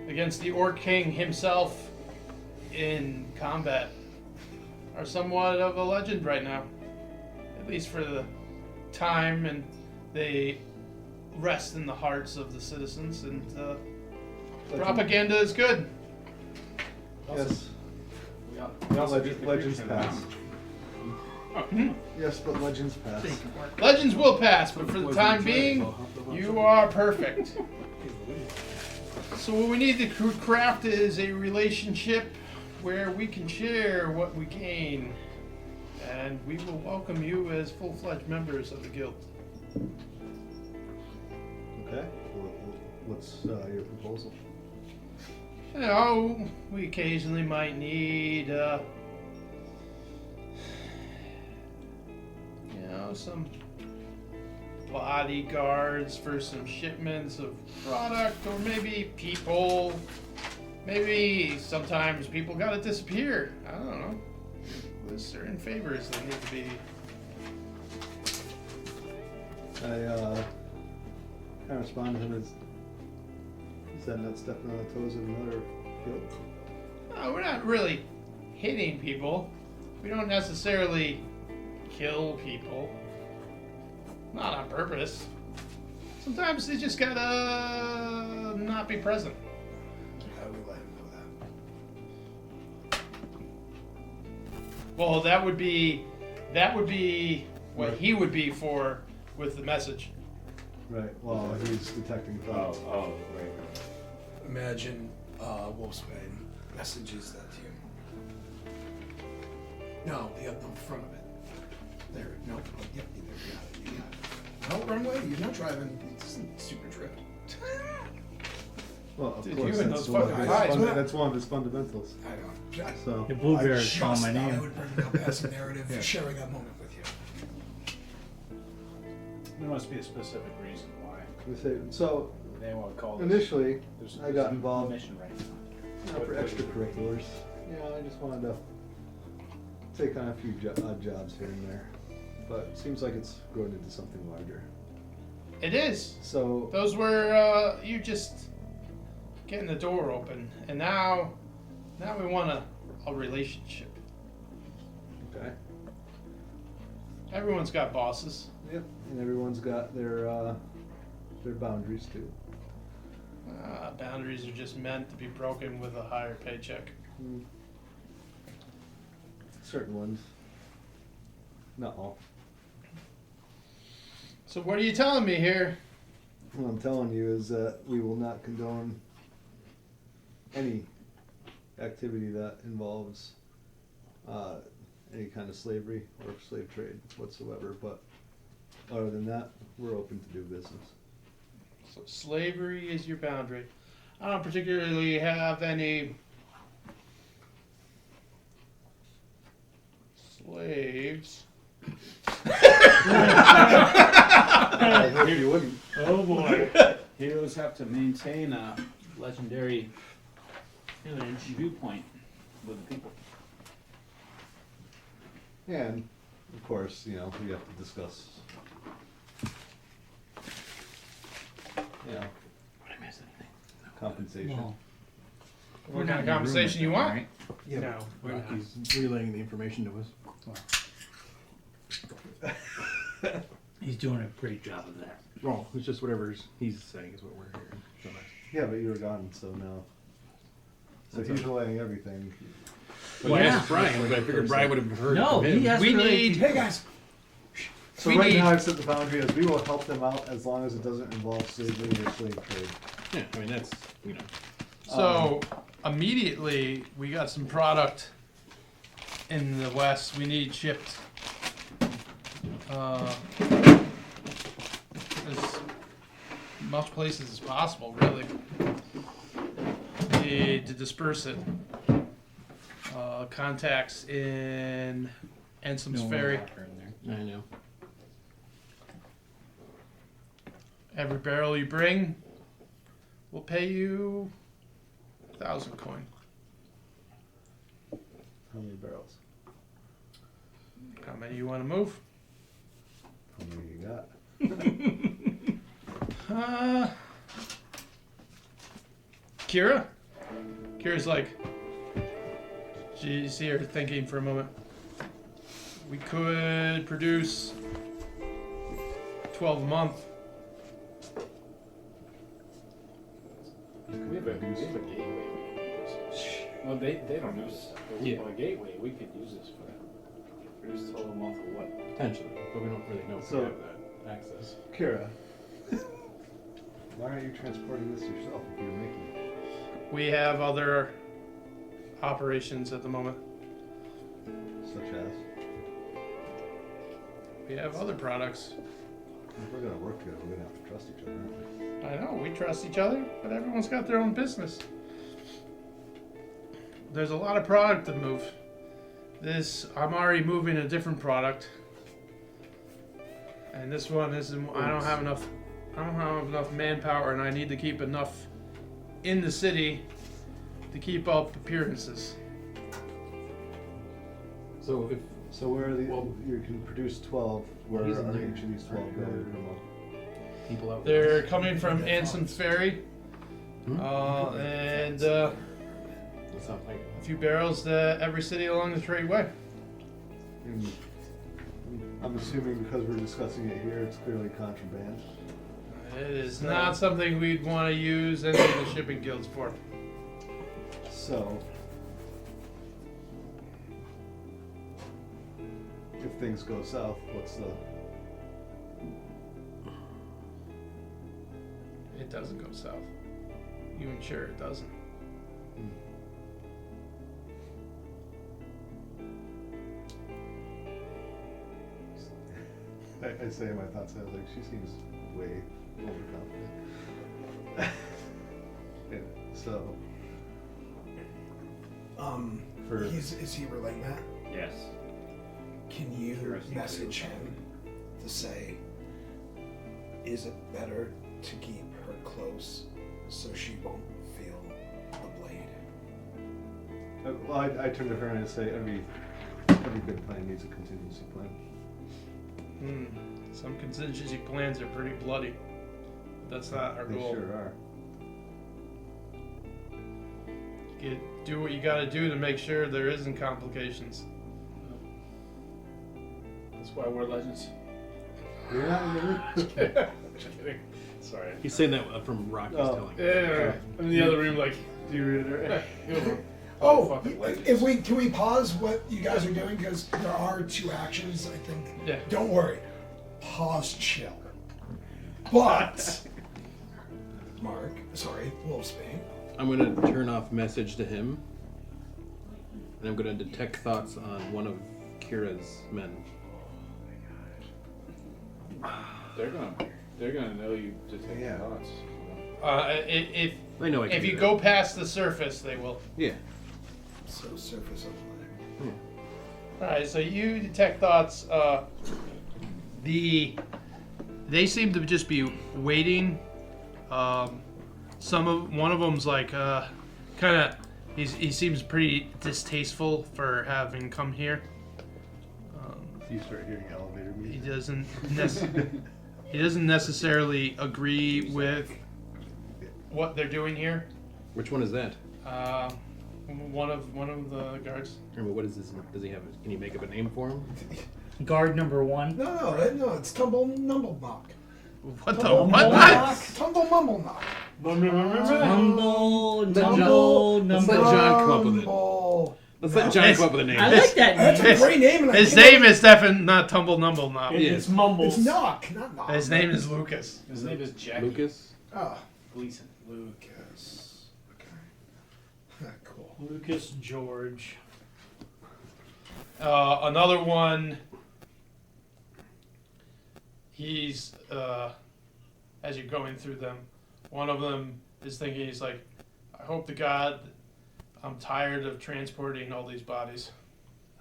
Speaker 2: against the Orc King himself in combat are somewhat of a legend right now. At least for the time, and they rest in the hearts of the citizens, and propaganda is good.
Speaker 5: Yes.
Speaker 7: We also beat the
Speaker 5: Legends
Speaker 7: creature
Speaker 5: pass. Yes, but legends pass.
Speaker 2: Legends will pass, but for the time being, you are perfect. So what we need to craft is a relationship where we can share what we gain, and we will welcome you as full-fledged members of the guild.
Speaker 5: Okay. What's your proposal?
Speaker 2: You know, we occasionally might need, some bodyguards for some shipments of product, or maybe people. Maybe sometimes people gotta disappear. I don't know. There's certain favors that need to be.
Speaker 5: I kind of respond to him as, is that not stepping on the toes of another guild?
Speaker 2: No, we're not really hitting people. We don't necessarily kill people. Not on purpose. Sometimes they just gotta not be present.
Speaker 1: How do we let him know that?
Speaker 2: Well, that would be what he would be for with the message.
Speaker 5: Right. Well, he's detecting thoughts.
Speaker 9: Right.
Speaker 1: Imagine Wolfsbane messages that to you. No, the front of it. There. No. Yep. You got it. You got it. No, wrong way. You're not driving. This isn't super drift.
Speaker 5: Well, of
Speaker 2: Dude,
Speaker 5: course,
Speaker 2: you and
Speaker 5: that's
Speaker 2: those
Speaker 5: one,
Speaker 2: fucking
Speaker 5: of
Speaker 2: guys,
Speaker 5: his
Speaker 2: man.
Speaker 5: that's one of his fundamentals.
Speaker 1: I don't.
Speaker 5: So
Speaker 4: The blueberry is calling my
Speaker 1: I
Speaker 4: name.
Speaker 1: would bring it up as a narrative, sharing a moment with you.
Speaker 8: There must be a specific reason why
Speaker 5: so
Speaker 8: they want to call this.
Speaker 5: initially,
Speaker 8: There's
Speaker 5: I got
Speaker 8: a
Speaker 5: involved
Speaker 8: mission right now.
Speaker 5: for extracurriculars. I just wanted to take on a few odd jobs here and there, but it seems like it's growing into something larger.
Speaker 2: It is.
Speaker 5: So
Speaker 2: Those were you just getting the door open, and now we want a relationship.
Speaker 5: okay,
Speaker 2: Everyone's got bosses.
Speaker 5: yep, and everyone's got their boundaries too.
Speaker 2: Boundaries are just meant to be broken with a higher paycheck.
Speaker 5: Certain ones, not all.
Speaker 2: So what are you telling me here?
Speaker 5: What I'm telling you is that we will not condone any activity that involves any kind of slavery or slave trade whatsoever. But other than that, we're open to do business.
Speaker 2: So slavery is your boundary. I don't particularly have any slaves.
Speaker 5: I hear you wouldn't.
Speaker 10: Oh boy.
Speaker 8: Heroes have to maintain a legendary viewpoint with the people.
Speaker 5: And of course, we have to discuss. Compensation.
Speaker 4: Well,
Speaker 2: What kind of compensation you want?
Speaker 3: Yeah,
Speaker 2: No, we're not.
Speaker 3: Rocky's relaying the information to us.
Speaker 4: he's doing a great job of that.
Speaker 3: Well, it's just whatever he's saying is what we're hearing. So
Speaker 5: Yeah, but you were gone, so now. So
Speaker 3: That's
Speaker 5: he's
Speaker 3: okay.
Speaker 5: relaying everything.
Speaker 3: But I asked Brian, but I figured Brian would have heard
Speaker 4: No,
Speaker 3: from him.
Speaker 4: he has
Speaker 2: We
Speaker 4: to really-
Speaker 2: need.
Speaker 1: Hey guys,
Speaker 5: So
Speaker 2: We
Speaker 5: right
Speaker 2: need-
Speaker 5: now I've set the boundary as we will help them out as long as it doesn't involve slavery or slave trade.
Speaker 3: Yeah, I mean that's
Speaker 2: So immediately we got some product in the west we need shipped. As much places as possible, really. Need to disperse it. Contacts in Ensom's Ferry.
Speaker 3: I know.
Speaker 2: Every barrel you bring, we'll pay you 1,000 coin.
Speaker 5: How many barrels?
Speaker 2: How many you want to move?
Speaker 5: How many you got?
Speaker 2: Kira's like, you see her thinking for a moment. We could produce 12 a month.
Speaker 8: We have a gateway. Well, they don't use this.
Speaker 3: Yeah.
Speaker 8: A gateway, we could use this for that. Produce total month of what?
Speaker 3: Potentially, but we don't really know if
Speaker 5: So-
Speaker 3: we have that access.
Speaker 5: Kira, why aren't you transporting this yourself if you're making it?
Speaker 2: We have other operations at the moment.
Speaker 5: Such as?
Speaker 2: We have other products.
Speaker 5: If we're gonna work together, we're gonna have to trust each other, aren't we?
Speaker 2: I know, we trust each other, but everyone's got their own business. There's a lot of product to move. I'm already moving a different product. And this one isn't, I don't have enough manpower, and I need to keep enough in the city to keep up appearances.
Speaker 3: So if
Speaker 5: So where are the,
Speaker 3: Well-
Speaker 5: you can produce 12, where
Speaker 3: He's
Speaker 5: are
Speaker 3: in there.
Speaker 5: each of these 12 going per month?
Speaker 3: people out
Speaker 2: They're coming from Anson Ferry,
Speaker 3: Hmm?
Speaker 2: and
Speaker 3: It's not like
Speaker 2: a few barrels to every city along the tradeway.
Speaker 5: And I'm assuming because we're discussing it here, it's clearly contraband.
Speaker 2: It is not something we'd want to use any of the shipping guilds for.
Speaker 5: So, if things go south, what's the...
Speaker 2: It doesn't go south. You ensure it doesn't.
Speaker 5: I say in my thoughts, I was like, she seems way overconfident. So.
Speaker 1: Is he relaying that?
Speaker 9: Yes.
Speaker 1: Can you
Speaker 9: Interesting.
Speaker 1: message him to say, is it better to keep her close so she won't feel the blade?
Speaker 5: Well, I turn to her and I say, every good plan needs a contingency plan.
Speaker 2: Some contingency plans are pretty bloody. That's not our goal.
Speaker 5: They sure are.
Speaker 2: Do what you got to do to make sure there isn't complications.
Speaker 8: That's why we're legends.
Speaker 5: You're not really.
Speaker 8: Just kidding. Sorry.
Speaker 3: He's saying that from Rocky's telling.
Speaker 8: Yeah. I'm in the other room, like, do you reiterate?
Speaker 1: Can we pause what you guys are doing, because there are 2 actions, I think.
Speaker 2: Yeah.
Speaker 1: Don't worry. Pause, chill. But Wolfsbane.
Speaker 3: I'm going to turn off message to him, and I'm going to detect thoughts on one of Kira's men.
Speaker 8: They're gonna know you detect thoughts.
Speaker 2: If
Speaker 3: I know I can
Speaker 2: if
Speaker 3: do
Speaker 2: you
Speaker 3: that.
Speaker 2: go past the surface, they will.
Speaker 3: Yeah.
Speaker 1: So surface of
Speaker 2: All right, so you detect thoughts. They seem to just be waiting. One of them's like kind of. He seems pretty distasteful for having come here.
Speaker 5: You start hearing elevator
Speaker 2: He
Speaker 5: music.
Speaker 2: doesn't necessarily agree with what they're doing here.
Speaker 3: Which one is that?
Speaker 2: One of the guards.
Speaker 3: What is this? Does he have? Can you make up a name for him?
Speaker 10: Guard number 1.
Speaker 1: No, it's Tumble Mumble Knock.
Speaker 2: What the
Speaker 10: Tumble
Speaker 2: what?
Speaker 10: Knock?
Speaker 1: Tumble Mumble Knock.
Speaker 10: Tumble,
Speaker 3: Let's let
Speaker 10: number.
Speaker 3: John come up with it.
Speaker 1: Mumble.
Speaker 3: Let's let John come up with a name.
Speaker 10: I like that
Speaker 1: That's
Speaker 10: name.
Speaker 1: a great name. And
Speaker 2: His name is definitely not Tumble Numble Knob.
Speaker 10: It's Mumbles.
Speaker 1: It's Knock, not Knock.
Speaker 2: His name is Lucas.
Speaker 8: His name is Jackie
Speaker 3: Lucas?
Speaker 1: Oh,
Speaker 8: Gleason.
Speaker 1: Lucas. Okay. Cool.
Speaker 10: Lucas George.
Speaker 2: Another one. He's as you're going through them, one of them is thinking, he's like, I hope to God I'm tired of transporting all these bodies.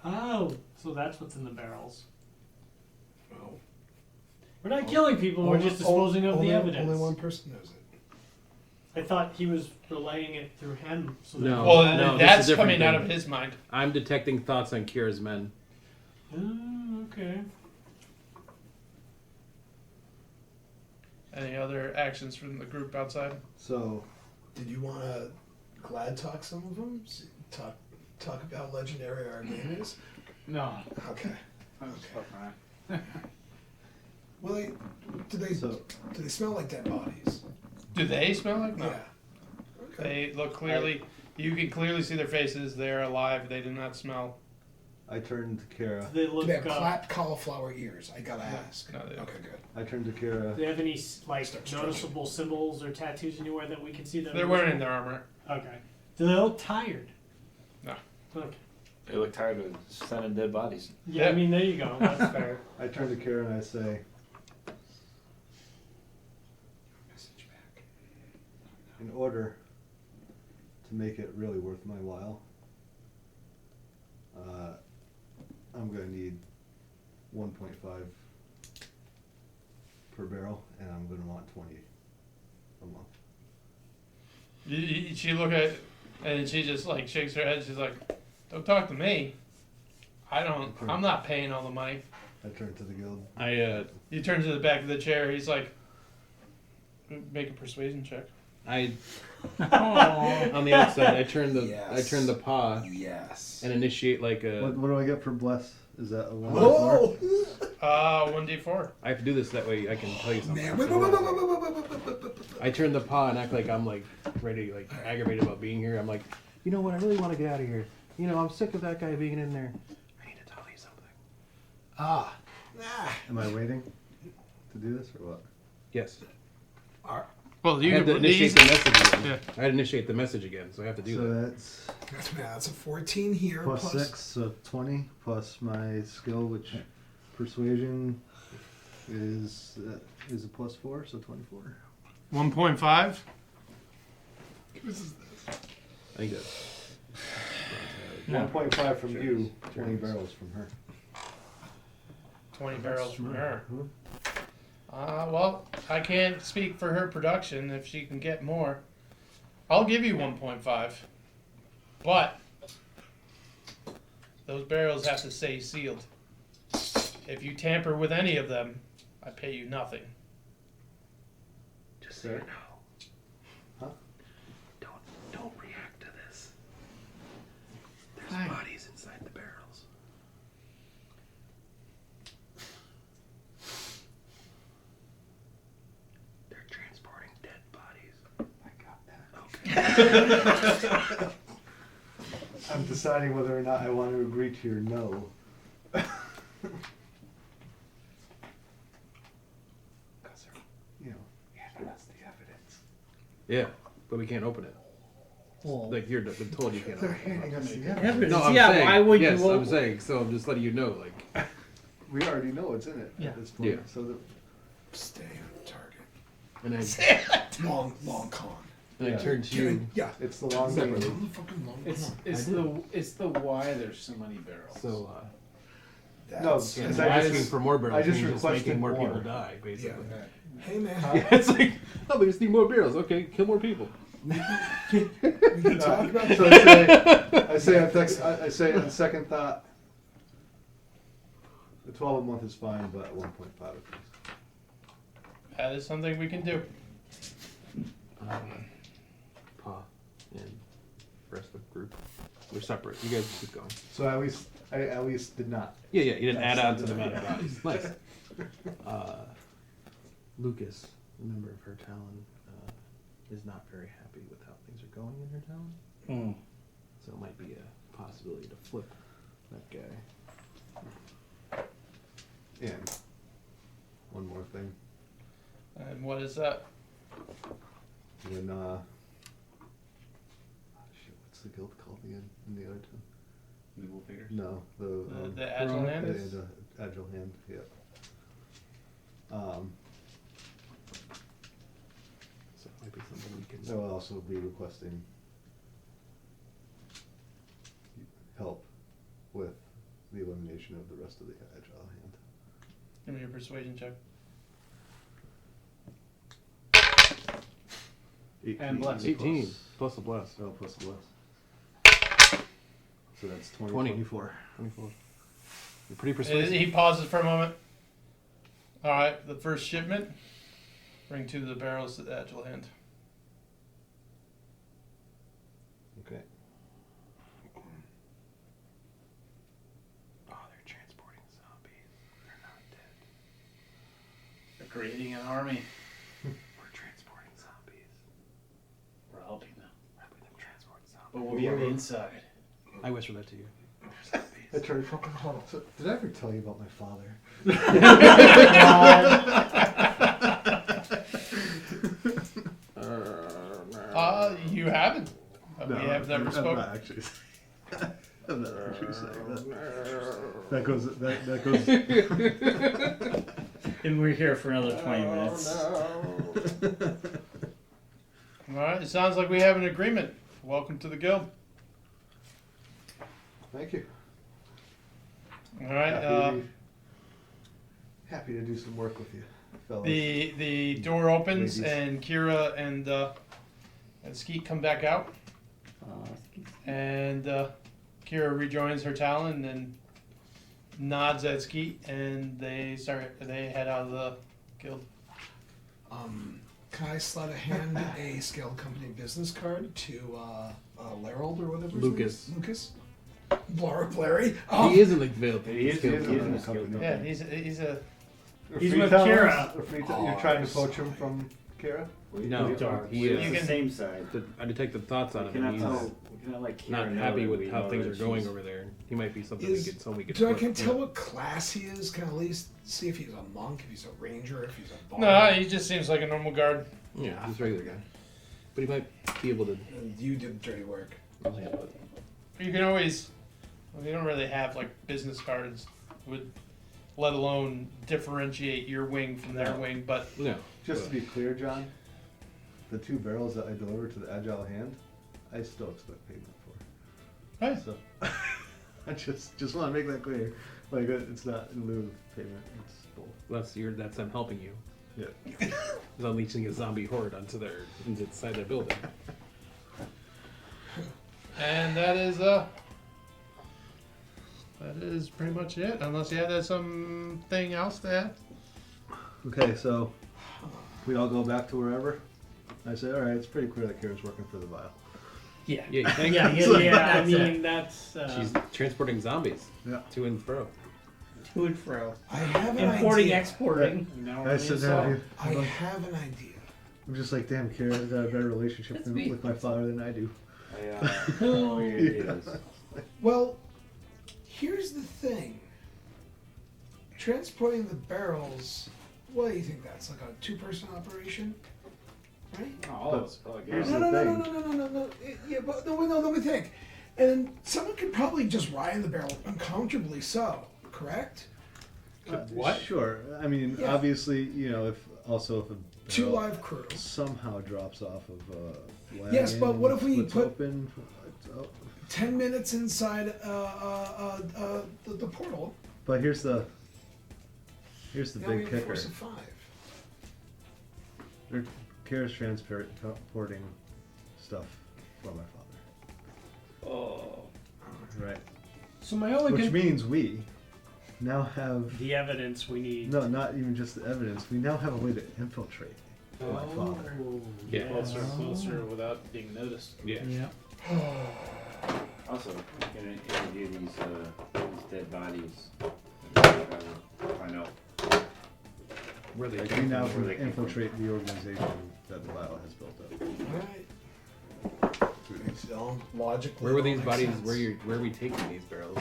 Speaker 10: Oh, so that's what's in the barrels.
Speaker 1: Well,
Speaker 10: We're not killing people, we're just disposing of the evidence.
Speaker 1: Only one person knows it.
Speaker 10: I thought he was relaying it through him. So
Speaker 3: No.
Speaker 2: Well,
Speaker 3: no,
Speaker 2: that's
Speaker 3: this is a different
Speaker 2: coming out
Speaker 3: thing.
Speaker 2: of his mind.
Speaker 3: I'm detecting thoughts on Kira's men.
Speaker 10: Okay.
Speaker 2: Any other actions from the group outside?
Speaker 5: So,
Speaker 1: Did you want to glad talk some of them? Talk about how legendary our game is?
Speaker 8: No.
Speaker 1: Okay.
Speaker 8: I'm just fucking around.
Speaker 1: Well, do they smell like dead bodies?
Speaker 2: Do they smell like? No.
Speaker 1: Yeah. Okay.
Speaker 2: They look clearly. You can clearly see their faces. They're alive. They do not smell.
Speaker 5: I turn to Kira.
Speaker 10: Do they
Speaker 1: Do
Speaker 10: look?
Speaker 1: they have clapped cauliflower ears? I gotta ask.
Speaker 2: No, they don't.
Speaker 1: Okay, good.
Speaker 5: I turn to Kira.
Speaker 10: Do they have any noticeable symbols or tattoos anywhere that we can see them?
Speaker 2: They're wearing their armor.
Speaker 10: Okay. Do they look tired?
Speaker 2: No.
Speaker 10: Okay.
Speaker 6: They look tired of sending dead bodies.
Speaker 10: Yeah,
Speaker 2: Yeah.
Speaker 10: I mean, there you go. That's fair.
Speaker 5: I turn to Kira and I say,
Speaker 1: Message back.
Speaker 5: in order to make it really worth my while, I'm going to need 1.5 per barrel, and I'm going to want 20 a month.
Speaker 2: She look at it, and she just like shakes her head. She's like, "Don't talk to me. I'm not paying all the money."
Speaker 5: I turn to the guild.
Speaker 2: You turn to the back of the chair. He's like, "Make a persuasion check."
Speaker 3: On the outside, I turn the
Speaker 1: Yes.
Speaker 3: paw
Speaker 1: Yes.
Speaker 3: and initiate like a.
Speaker 5: What do I get for bless? Is that a 1
Speaker 1: Whoa!
Speaker 2: 1d4.
Speaker 3: I have to do this that way I can tell you something.
Speaker 1: Man, wait.
Speaker 3: I turn the paw and act like I'm like ready, like aggravated about being here. I'm like, you know what? I really want to get out of here. You know, I'm sick of that guy being in there. I need to tell you something.
Speaker 1: Ah.
Speaker 5: Am I waiting to do this or what?
Speaker 3: Yes.
Speaker 2: Well,
Speaker 3: I
Speaker 2: you
Speaker 3: have to
Speaker 2: can
Speaker 3: initiate the message again.
Speaker 2: Yeah.
Speaker 3: I had to initiate the message again, so I have to do
Speaker 5: So
Speaker 3: that.
Speaker 1: That's a 14 here.
Speaker 5: plus 6, so 20, plus my skill, which persuasion is a plus 4, so 24.
Speaker 2: 1.5.
Speaker 3: I think that's...
Speaker 5: 1.5 from you, 20 barrels from her.
Speaker 2: 20 barrels from her. Well, I can't speak for her production if she can get more. I'll give you 1.5. But those barrels have to stay sealed. If you tamper with any of them, I pay you nothing.
Speaker 3: Just so you know.
Speaker 5: Huh?
Speaker 3: Don't react to this. There's bodies inside the barrels. They're transporting dead bodies.
Speaker 5: I got that. I'm deciding whether or not I want to agree to your no. Because they're, handing us the evidence.
Speaker 3: Yeah, but we can't open it.
Speaker 4: Well,
Speaker 3: Like you're told you can't
Speaker 5: They're
Speaker 3: open it.
Speaker 5: handing us the
Speaker 4: evidence.
Speaker 5: evidence.
Speaker 3: No, I'm
Speaker 4: Yeah,
Speaker 3: saying,
Speaker 4: why would
Speaker 3: yes,
Speaker 4: you?
Speaker 3: I'm saying, so I'm just letting you know, like,
Speaker 5: We already know what's in it
Speaker 4: Yeah.
Speaker 5: at this point.
Speaker 3: Yeah.
Speaker 5: So that
Speaker 1: Stay on target.
Speaker 3: and I
Speaker 1: Long con.
Speaker 3: And I turned to you.
Speaker 1: Yeah.
Speaker 5: it's the long
Speaker 3: Separately.
Speaker 5: game.
Speaker 1: Fucking long
Speaker 8: It's
Speaker 1: con.
Speaker 8: it's the why there's so many barrels.
Speaker 3: So,
Speaker 5: No,
Speaker 1: That's-
Speaker 3: yeah,
Speaker 5: Because
Speaker 3: I'm
Speaker 5: I
Speaker 3: asking
Speaker 5: just-
Speaker 3: for more barrels.
Speaker 5: I just
Speaker 3: means
Speaker 5: requested
Speaker 3: making more
Speaker 5: more.
Speaker 3: people die, basically.
Speaker 1: Hey man,
Speaker 3: Yeah, it's like, oh, we just need more barrels. Okay, kill more people.
Speaker 1: we can talk about
Speaker 5: So I say on second thought, the 12 a month is fine, but 1.5 at least.
Speaker 2: That is something we can do.
Speaker 3: Pa and the rest of the group. We're separate. You guys keep going.
Speaker 5: So I at least did not.
Speaker 3: Yeah, you didn't
Speaker 5: That's
Speaker 3: add on to the
Speaker 5: something,
Speaker 3: amount of
Speaker 5: yeah.
Speaker 3: bodies. Nice. Lucas, a member of her Talon, is not very happy with how things are going in her Talon. So it might be a possibility to flip that guy.
Speaker 5: And one more thing.
Speaker 2: And what is that?
Speaker 5: When what's the guild called again in the other town?
Speaker 6: Nimble Fingers.
Speaker 5: No,
Speaker 2: The Agile Hand?
Speaker 5: The Agile Hand. Yeah.
Speaker 3: So it might be something we can.
Speaker 5: I will also be requesting help with the elimination of the rest of the Agile Hand.
Speaker 2: Give me a persuasion check.
Speaker 8: And bless.
Speaker 3: 18 plus a bless.
Speaker 5: Oh, plus a bless. So that's 20.
Speaker 3: 24. You're pretty persuasive.
Speaker 2: He pauses for a moment. All right, the first shipment. Bring 2 of the barrels to the Agile Hand.
Speaker 5: Okay.
Speaker 3: Oh, they're transporting zombies. They're not dead.
Speaker 8: They're creating an army.
Speaker 3: We're transporting zombies.
Speaker 8: We're helping them.
Speaker 3: Helping them transport zombies.
Speaker 8: But we'll be on the inside.
Speaker 3: I whisper that to you.
Speaker 5: I turned. So, did I ever tell you about my father?
Speaker 2: You haven't. We have never spoken.
Speaker 5: I'm not actually saying that. That goes.
Speaker 4: and we're here for another 20 minutes.
Speaker 2: All right, it sounds like we have an agreement. Welcome to the guild.
Speaker 5: Thank you.
Speaker 2: All right.
Speaker 5: Happy to do some work with you, fellas.
Speaker 2: The door opens
Speaker 5: Ladies.
Speaker 2: and Kira and Skeet come back out, and Kira rejoins her Talon and nods at Skeet, and they head out of the guild.
Speaker 1: Can I slide a hand a scale company business card to Larold or whatever? his
Speaker 3: Lucas.
Speaker 1: name is? Lucas. Larry.
Speaker 3: He is in the guild.
Speaker 5: He is in the company.
Speaker 2: Yeah, he's a.
Speaker 10: He's with Kira.
Speaker 5: You're trying to poach him from Kira?
Speaker 3: No, he
Speaker 2: You
Speaker 3: is.
Speaker 2: can-
Speaker 6: the same side.
Speaker 3: I detected thoughts on
Speaker 6: We
Speaker 3: him.
Speaker 6: cannot
Speaker 3: and
Speaker 6: tell.
Speaker 3: He's
Speaker 6: We cannot like
Speaker 3: not
Speaker 6: Kira know
Speaker 3: happy
Speaker 6: that
Speaker 3: with
Speaker 6: we
Speaker 3: how
Speaker 6: know
Speaker 3: things
Speaker 6: that
Speaker 3: are going
Speaker 6: she's-
Speaker 3: over there. He might be something
Speaker 1: Is-
Speaker 3: we could. We could.
Speaker 1: So I
Speaker 3: flip.
Speaker 1: can tell what class he is. Can I at least see if he's a monk, if he's a ranger, if he's a bard.
Speaker 2: No, he just seems like a normal guard.
Speaker 3: Yeah, he's a regular guy. But he might be able to
Speaker 1: And you did the dirty work.
Speaker 3: handle it.
Speaker 2: You can always. We don't really have like business cards, let alone differentiate your wing from their wing. But
Speaker 3: No.
Speaker 5: Just to be clear, John, the 2 barrels that I delivered to the Agile hand, I still expect payment for.
Speaker 2: Right.
Speaker 5: So I just want to make that clear. Like it's not in lieu of payment. It's both.
Speaker 3: That's them helping you.
Speaker 5: Yeah.
Speaker 3: It's unleashing a zombie horde inside their building.
Speaker 2: And that is pretty much it. Unless you had something else to add.
Speaker 5: Okay, so we all go back to wherever. I say, all right, it's pretty clear that Kara's working for the vial.
Speaker 10: Yeah.
Speaker 3: Yeah, you think?
Speaker 10: Yeah. I mean, that's.
Speaker 3: She's transporting zombies.
Speaker 5: Yeah.
Speaker 3: To and fro.
Speaker 4: To and fro.
Speaker 1: I have an
Speaker 4: Importing,
Speaker 1: idea.
Speaker 4: exporting.
Speaker 5: I sit there and
Speaker 1: I have an idea.
Speaker 5: I'm just like, damn, Kara's got a better relationship with my father than I do.
Speaker 1: Well, here's the thing. Transporting the barrels, what do you think that's? Like a 2-person operation? Right?
Speaker 6: All of us probably
Speaker 5: Here's
Speaker 6: go.
Speaker 5: the thing.
Speaker 1: No. Yeah, but no, let me think. And someone could probably just ride in the barrel uncomfortably so, correct?
Speaker 2: What?
Speaker 5: Sure. I mean,
Speaker 1: Yeah.
Speaker 5: obviously, if a
Speaker 1: 2
Speaker 5: barrel
Speaker 1: live crew.
Speaker 5: somehow drops off of a wagon,
Speaker 1: Yes, but what if we
Speaker 5: splits
Speaker 1: put-
Speaker 5: open?
Speaker 1: 10 minutes inside the portal.
Speaker 5: But here's the
Speaker 1: Now we
Speaker 5: big
Speaker 1: have a
Speaker 5: kicker.
Speaker 1: force of 5.
Speaker 5: Kara's transporting stuff from my father.
Speaker 6: Oh.
Speaker 5: Right.
Speaker 10: So my only
Speaker 5: Which means we now have
Speaker 10: the evidence we need.
Speaker 5: no, not even just the evidence. We now have a way to infiltrate my father.
Speaker 3: Yeah.
Speaker 6: Closer without being noticed.
Speaker 3: Yeah.
Speaker 9: Also, we're gonna interview these dead bodies. Find out.
Speaker 3: Where they
Speaker 5: Like,
Speaker 3: came
Speaker 5: we now
Speaker 9: from, where
Speaker 5: can
Speaker 9: they came from.
Speaker 5: infiltrate the organization that the Vial has built up.
Speaker 1: Alright. It's all logically.
Speaker 3: Where were
Speaker 1: all
Speaker 3: these
Speaker 1: makes
Speaker 3: bodies?
Speaker 1: sense.
Speaker 3: Where are we taking these barrels?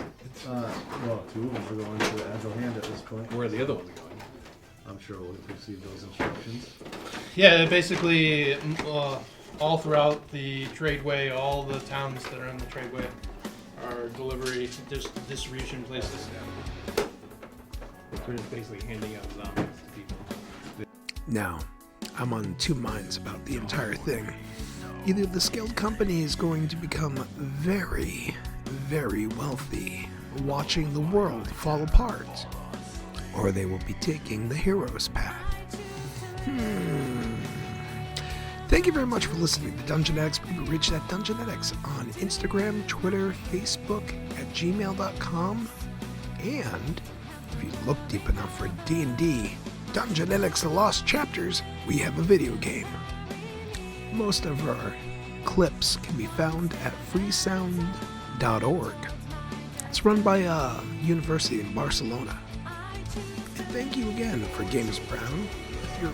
Speaker 5: Well, 2 of them are going to the Agile Hand at this point.
Speaker 3: Where are the other ones going?
Speaker 5: I'm sure we'll receive those instructions.
Speaker 2: Yeah, basically, all throughout the tradeway, all the towns that are in the tradeway are distribution places.
Speaker 3: We're just basically handing out zombies to people.
Speaker 1: Now, I'm on 2 minds about the entire thing. Either the scaled company is going to become very, very wealthy, watching the world fall apart, or they will be taking the hero's path. Thank you very much for listening to Dungeonetics. We can reach at Dungeonetics on Instagram, Twitter, Facebook, at gmail.com, and if you look deep enough for D&D, Dungeonetics The Lost Chapters, we have a video game. Most of our clips can be found at freesound.org. It's run by a university in Barcelona. And thank you again for Games Brown with your,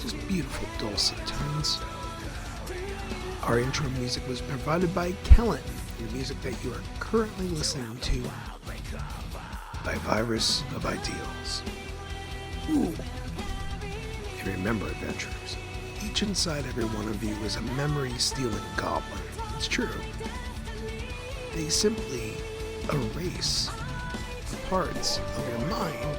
Speaker 1: just beautiful dulcet tones. Our intro music was provided by Kellen, the music that you are currently listening to by Virus of Ideals. Ooh. And remember, adventurers, each inside every one of you is a memory-stealing goblin. It's true. They simply erase the parts of your mind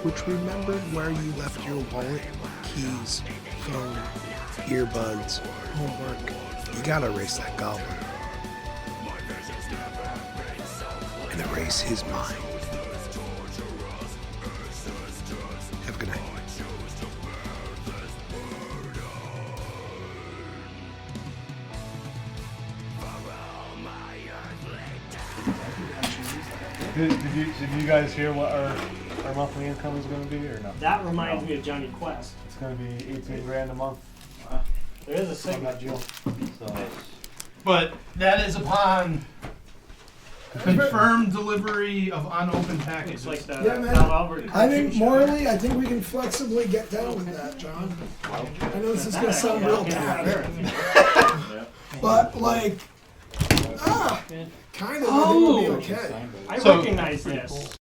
Speaker 1: which remembered where you left your wallet, keys, phone, earbuds, homework. You gotta erase that goblin. And erase his mind. Have a good night.
Speaker 5: Did you guys hear what our monthly income is going to be, or no?
Speaker 10: That reminds me of Johnny Quest.
Speaker 5: It's going to be 18 grand a month.
Speaker 10: There is a
Speaker 5: On
Speaker 10: signal.
Speaker 5: that deal. So,
Speaker 2: But that is upon confirmed delivery of unopened packages.
Speaker 10: It's like the
Speaker 1: Yeah, man.
Speaker 10: Mount Albert
Speaker 1: I think
Speaker 10: cartoon show.
Speaker 1: morally, I think we can flexibly get down with that, John. I know this is gonna sound real bad, but like, kind of, I think we'll be okay.
Speaker 10: I
Speaker 2: So-
Speaker 10: recognize this.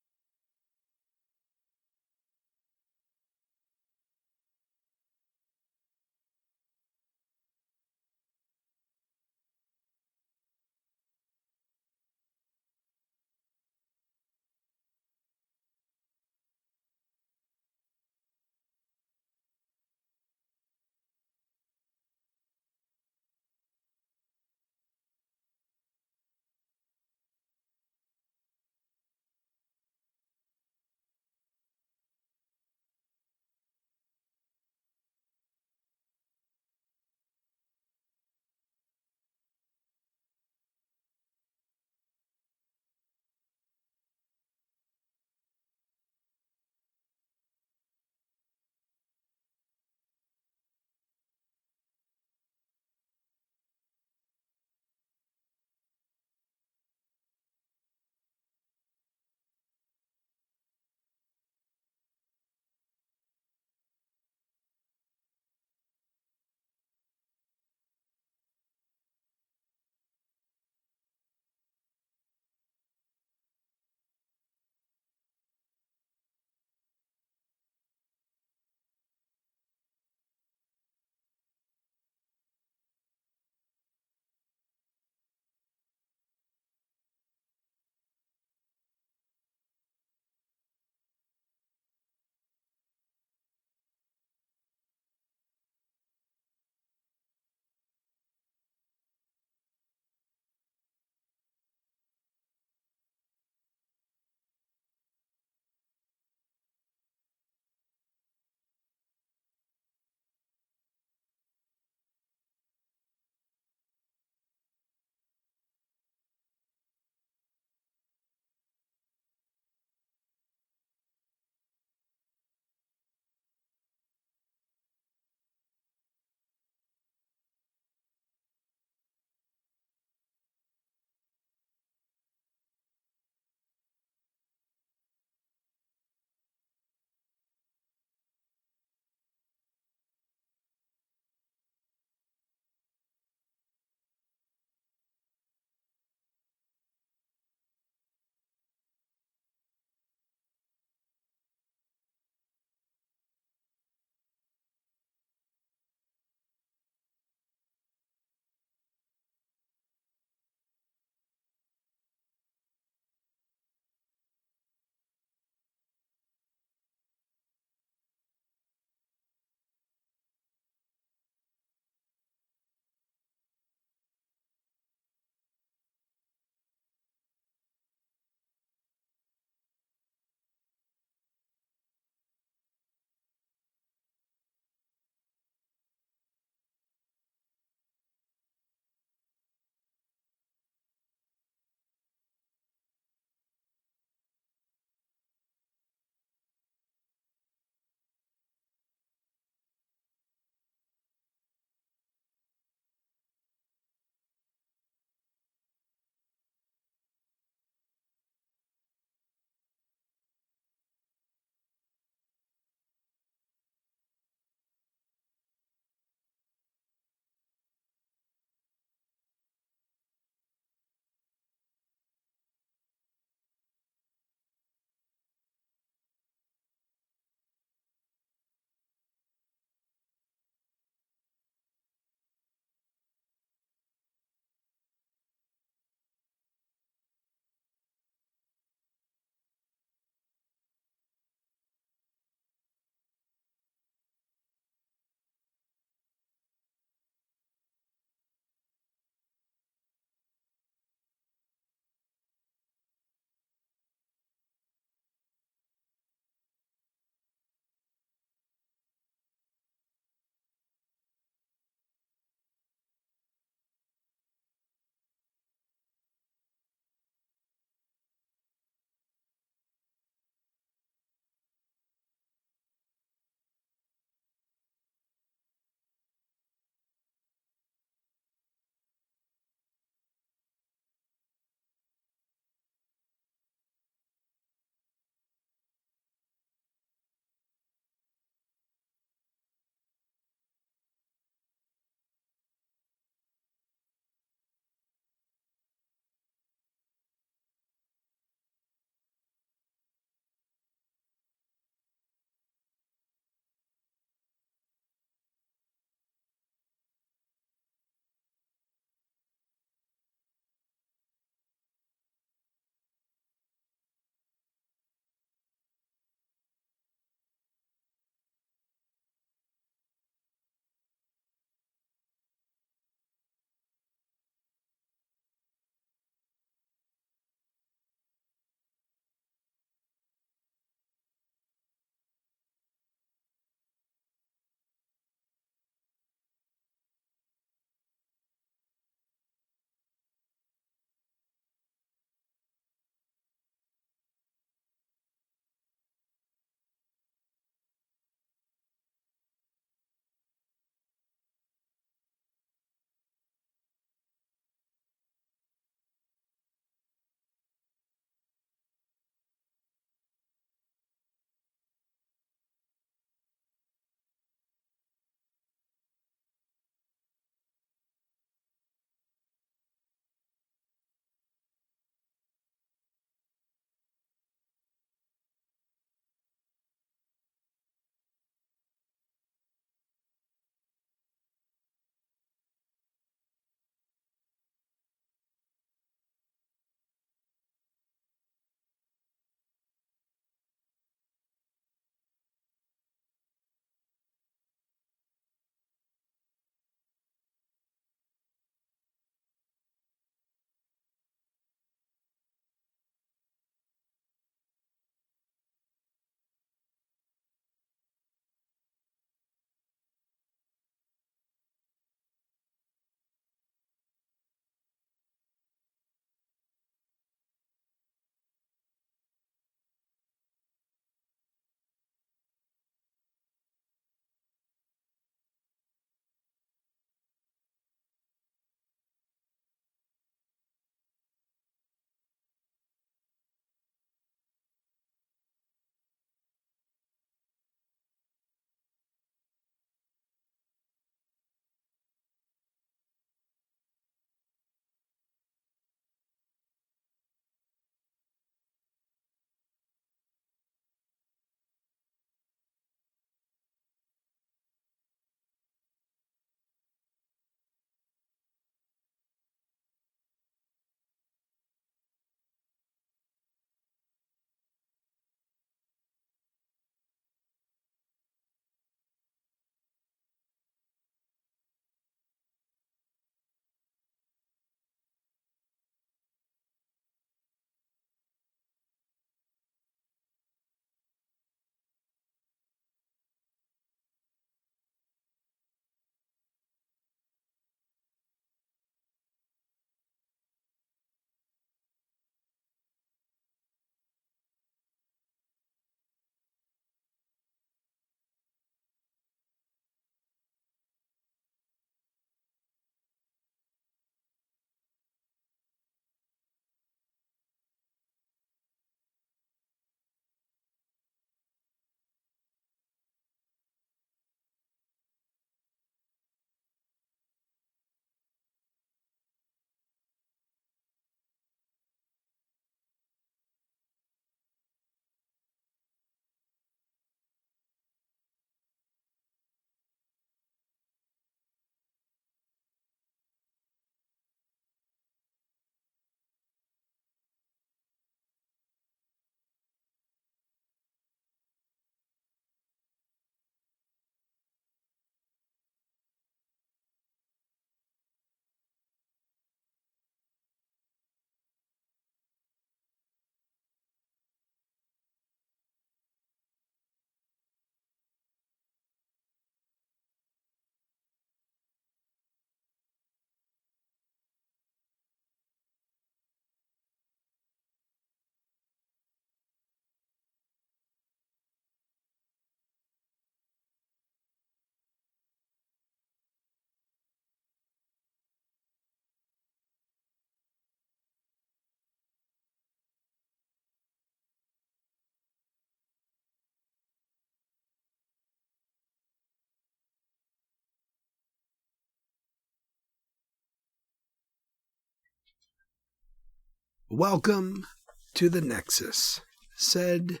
Speaker 1: Welcome to the Nexus, said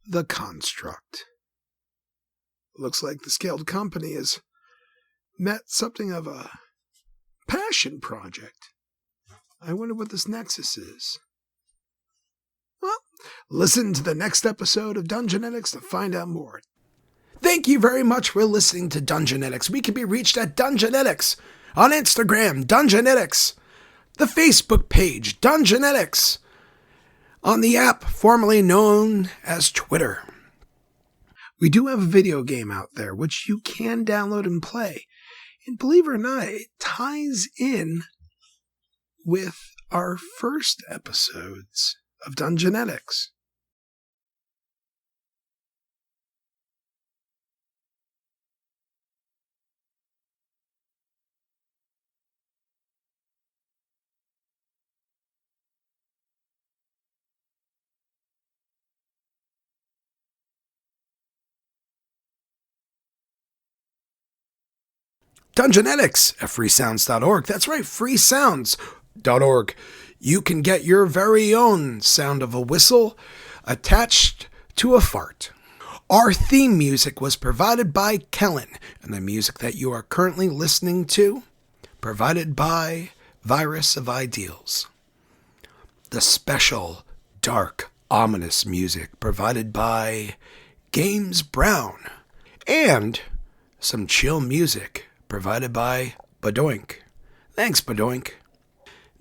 Speaker 1: the construct. Looks like the scaled company has met something of a passion project. I wonder what this Nexus is. Well, listen to the next episode of Dungeonetics to find out more. Thank you very much for listening to Dungeonetics. We can be reached at Dungeonetics, on Instagram, Dungeonetics, the Facebook page, Dungeonetics, on the app formerly known as Twitter. We do have a video game out there which you can download and play. And believe it or not, it ties in with our first episodes of Dungeonetics. Dungeonetics at freesounds.org. That's right, freesounds.org. You can get your very own sound of a whistle attached to a fart. Our theme music was provided by Kellen, and the music that you are currently listening to, provided by Virus of Ideals. The special, dark, ominous music provided by Games Brown. And some chill music provided by Badoink. Thanks, Badoink.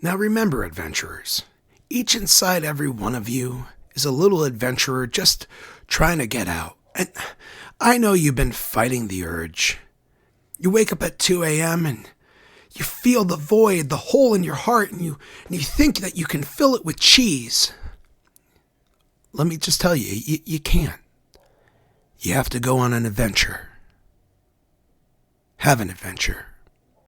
Speaker 1: Now remember, adventurers, each inside every one of you is a little adventurer just trying to get out. And I know you've been fighting the urge. You wake up at 2 a.m. and you feel the void, the hole in your heart, and you think that you can fill it with cheese. Let me just tell you, you can't. You have to go on an adventure. Have an adventure.